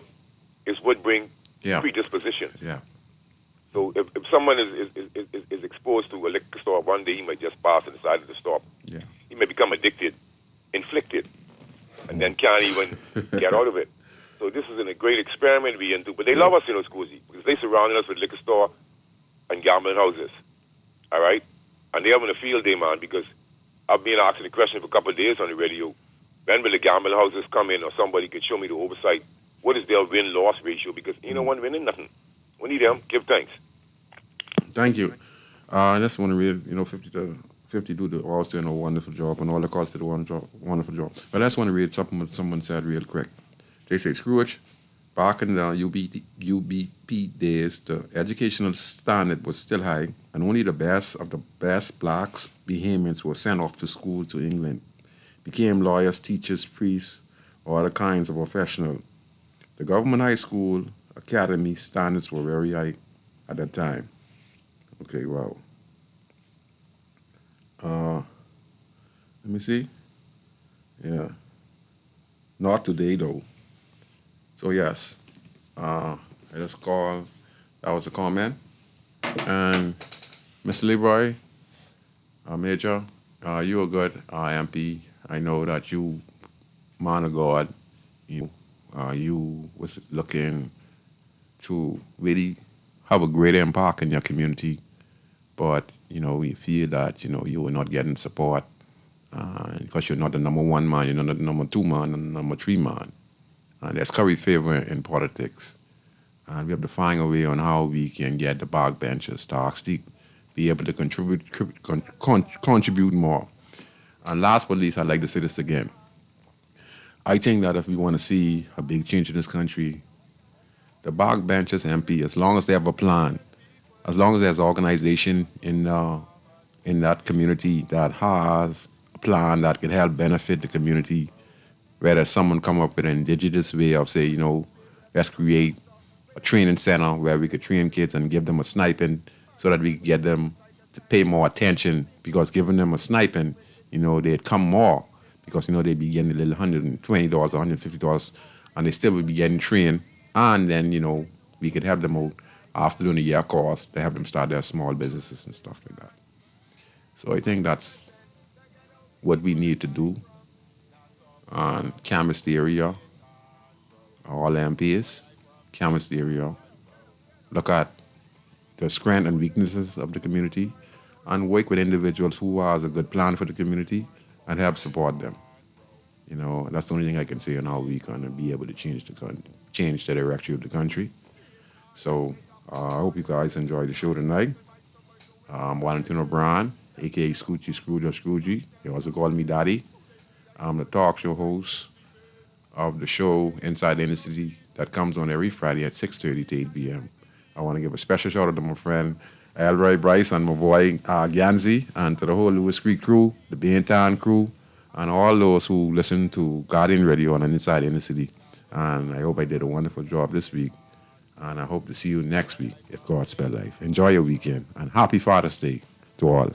[SPEAKER 8] is what brings
[SPEAKER 3] Yeah.
[SPEAKER 8] predispositions.
[SPEAKER 3] Yeah.
[SPEAKER 8] So if someone is exposed to a liquor store, one day he might just pass on the side of the store.
[SPEAKER 3] Yeah.
[SPEAKER 8] He may become addicted, inflicted, and then can't even get out of it. So this is a great experiment we into. But they love us, Scoozy, because they surrounded us with liquor store and gambling houses. All right? And they're having a field day, man, because I've been asking the question for a couple of days on the radio. When will the gambling houses come in, or somebody can show me the oversight? What is their win-loss ratio? Because ain't no one winning nothing. We need them. Give thanks.
[SPEAKER 3] Thank you. I just want to read, 50 do always doing a wonderful job, and all the calls did a wonderful job. But I just want to read something what someone said real quick. They say, Scrooge, back in the UBP days, the educational standard was still high, and only the best of the best blacks Bahamians were sent off to school to England, became lawyers, teachers, priests, or other kinds of professionals. The government high school academy standards were very high at that time. Okay, wow. Let me see. Yeah. Not today, though. So, yes. I just called. That was a comment. And Mr. Leroy, Major, you are good, MP. I know that you, man of God, you was looking to really have a great impact in your community, but we feel that you were not getting support because you're not the number one man, you're not the number two man, and the number three man. And there's curry favor in politics, and we have to find a way on how we can get the backbenchers to actually be able to contribute more. And last but not least, I'd like to say this again. I think that if we want to see a big change in this country, the backbenchers MP, as long as they have a plan, as long as there's an organization in that community that has a plan that can help benefit the community, whether someone come up with an indigenous way of say, let's create a training center where we could train kids and give them a stipend so that we can get them to pay more attention, because giving them a stipend, they'd come more because, they'd be getting a little $120 or $150 and they still would be getting trained. And then, we could help them out after doing a year course to help them start their small businesses and stuff like that. So I think that's what we need to do on canvas the area, all MPs, canvas the area, look at the strengths and weaknesses of the community, and work with individuals who has a good plan for the community and help support them. That's the only thing I can say on how we can be able to change the direction of the country. So I hope you guys enjoy the show tonight. Valentino Brown, a.k.a. Scoochie, Scrooge, or Scroogey. They also call me Daddy. I'm the talk show host of the show Inside the Inner City that comes on every Friday at 6:30 to 8 p.m. I want to give a special shout out to my friend Elroy Bryce and my boy Ganzi, and to the whole Lewis Creek crew, the Baintown crew, and all those who listen to Guardian Radio on Inside the Inner City. And I hope I did a wonderful job this week. And I hope to see you next week if God spare life. Enjoy your weekend and happy Father's Day to all.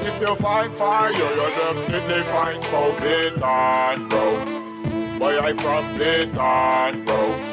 [SPEAKER 2] If you find fire, you definitely find smoke. Baintown, bro. Boy, I from Baintown, bro.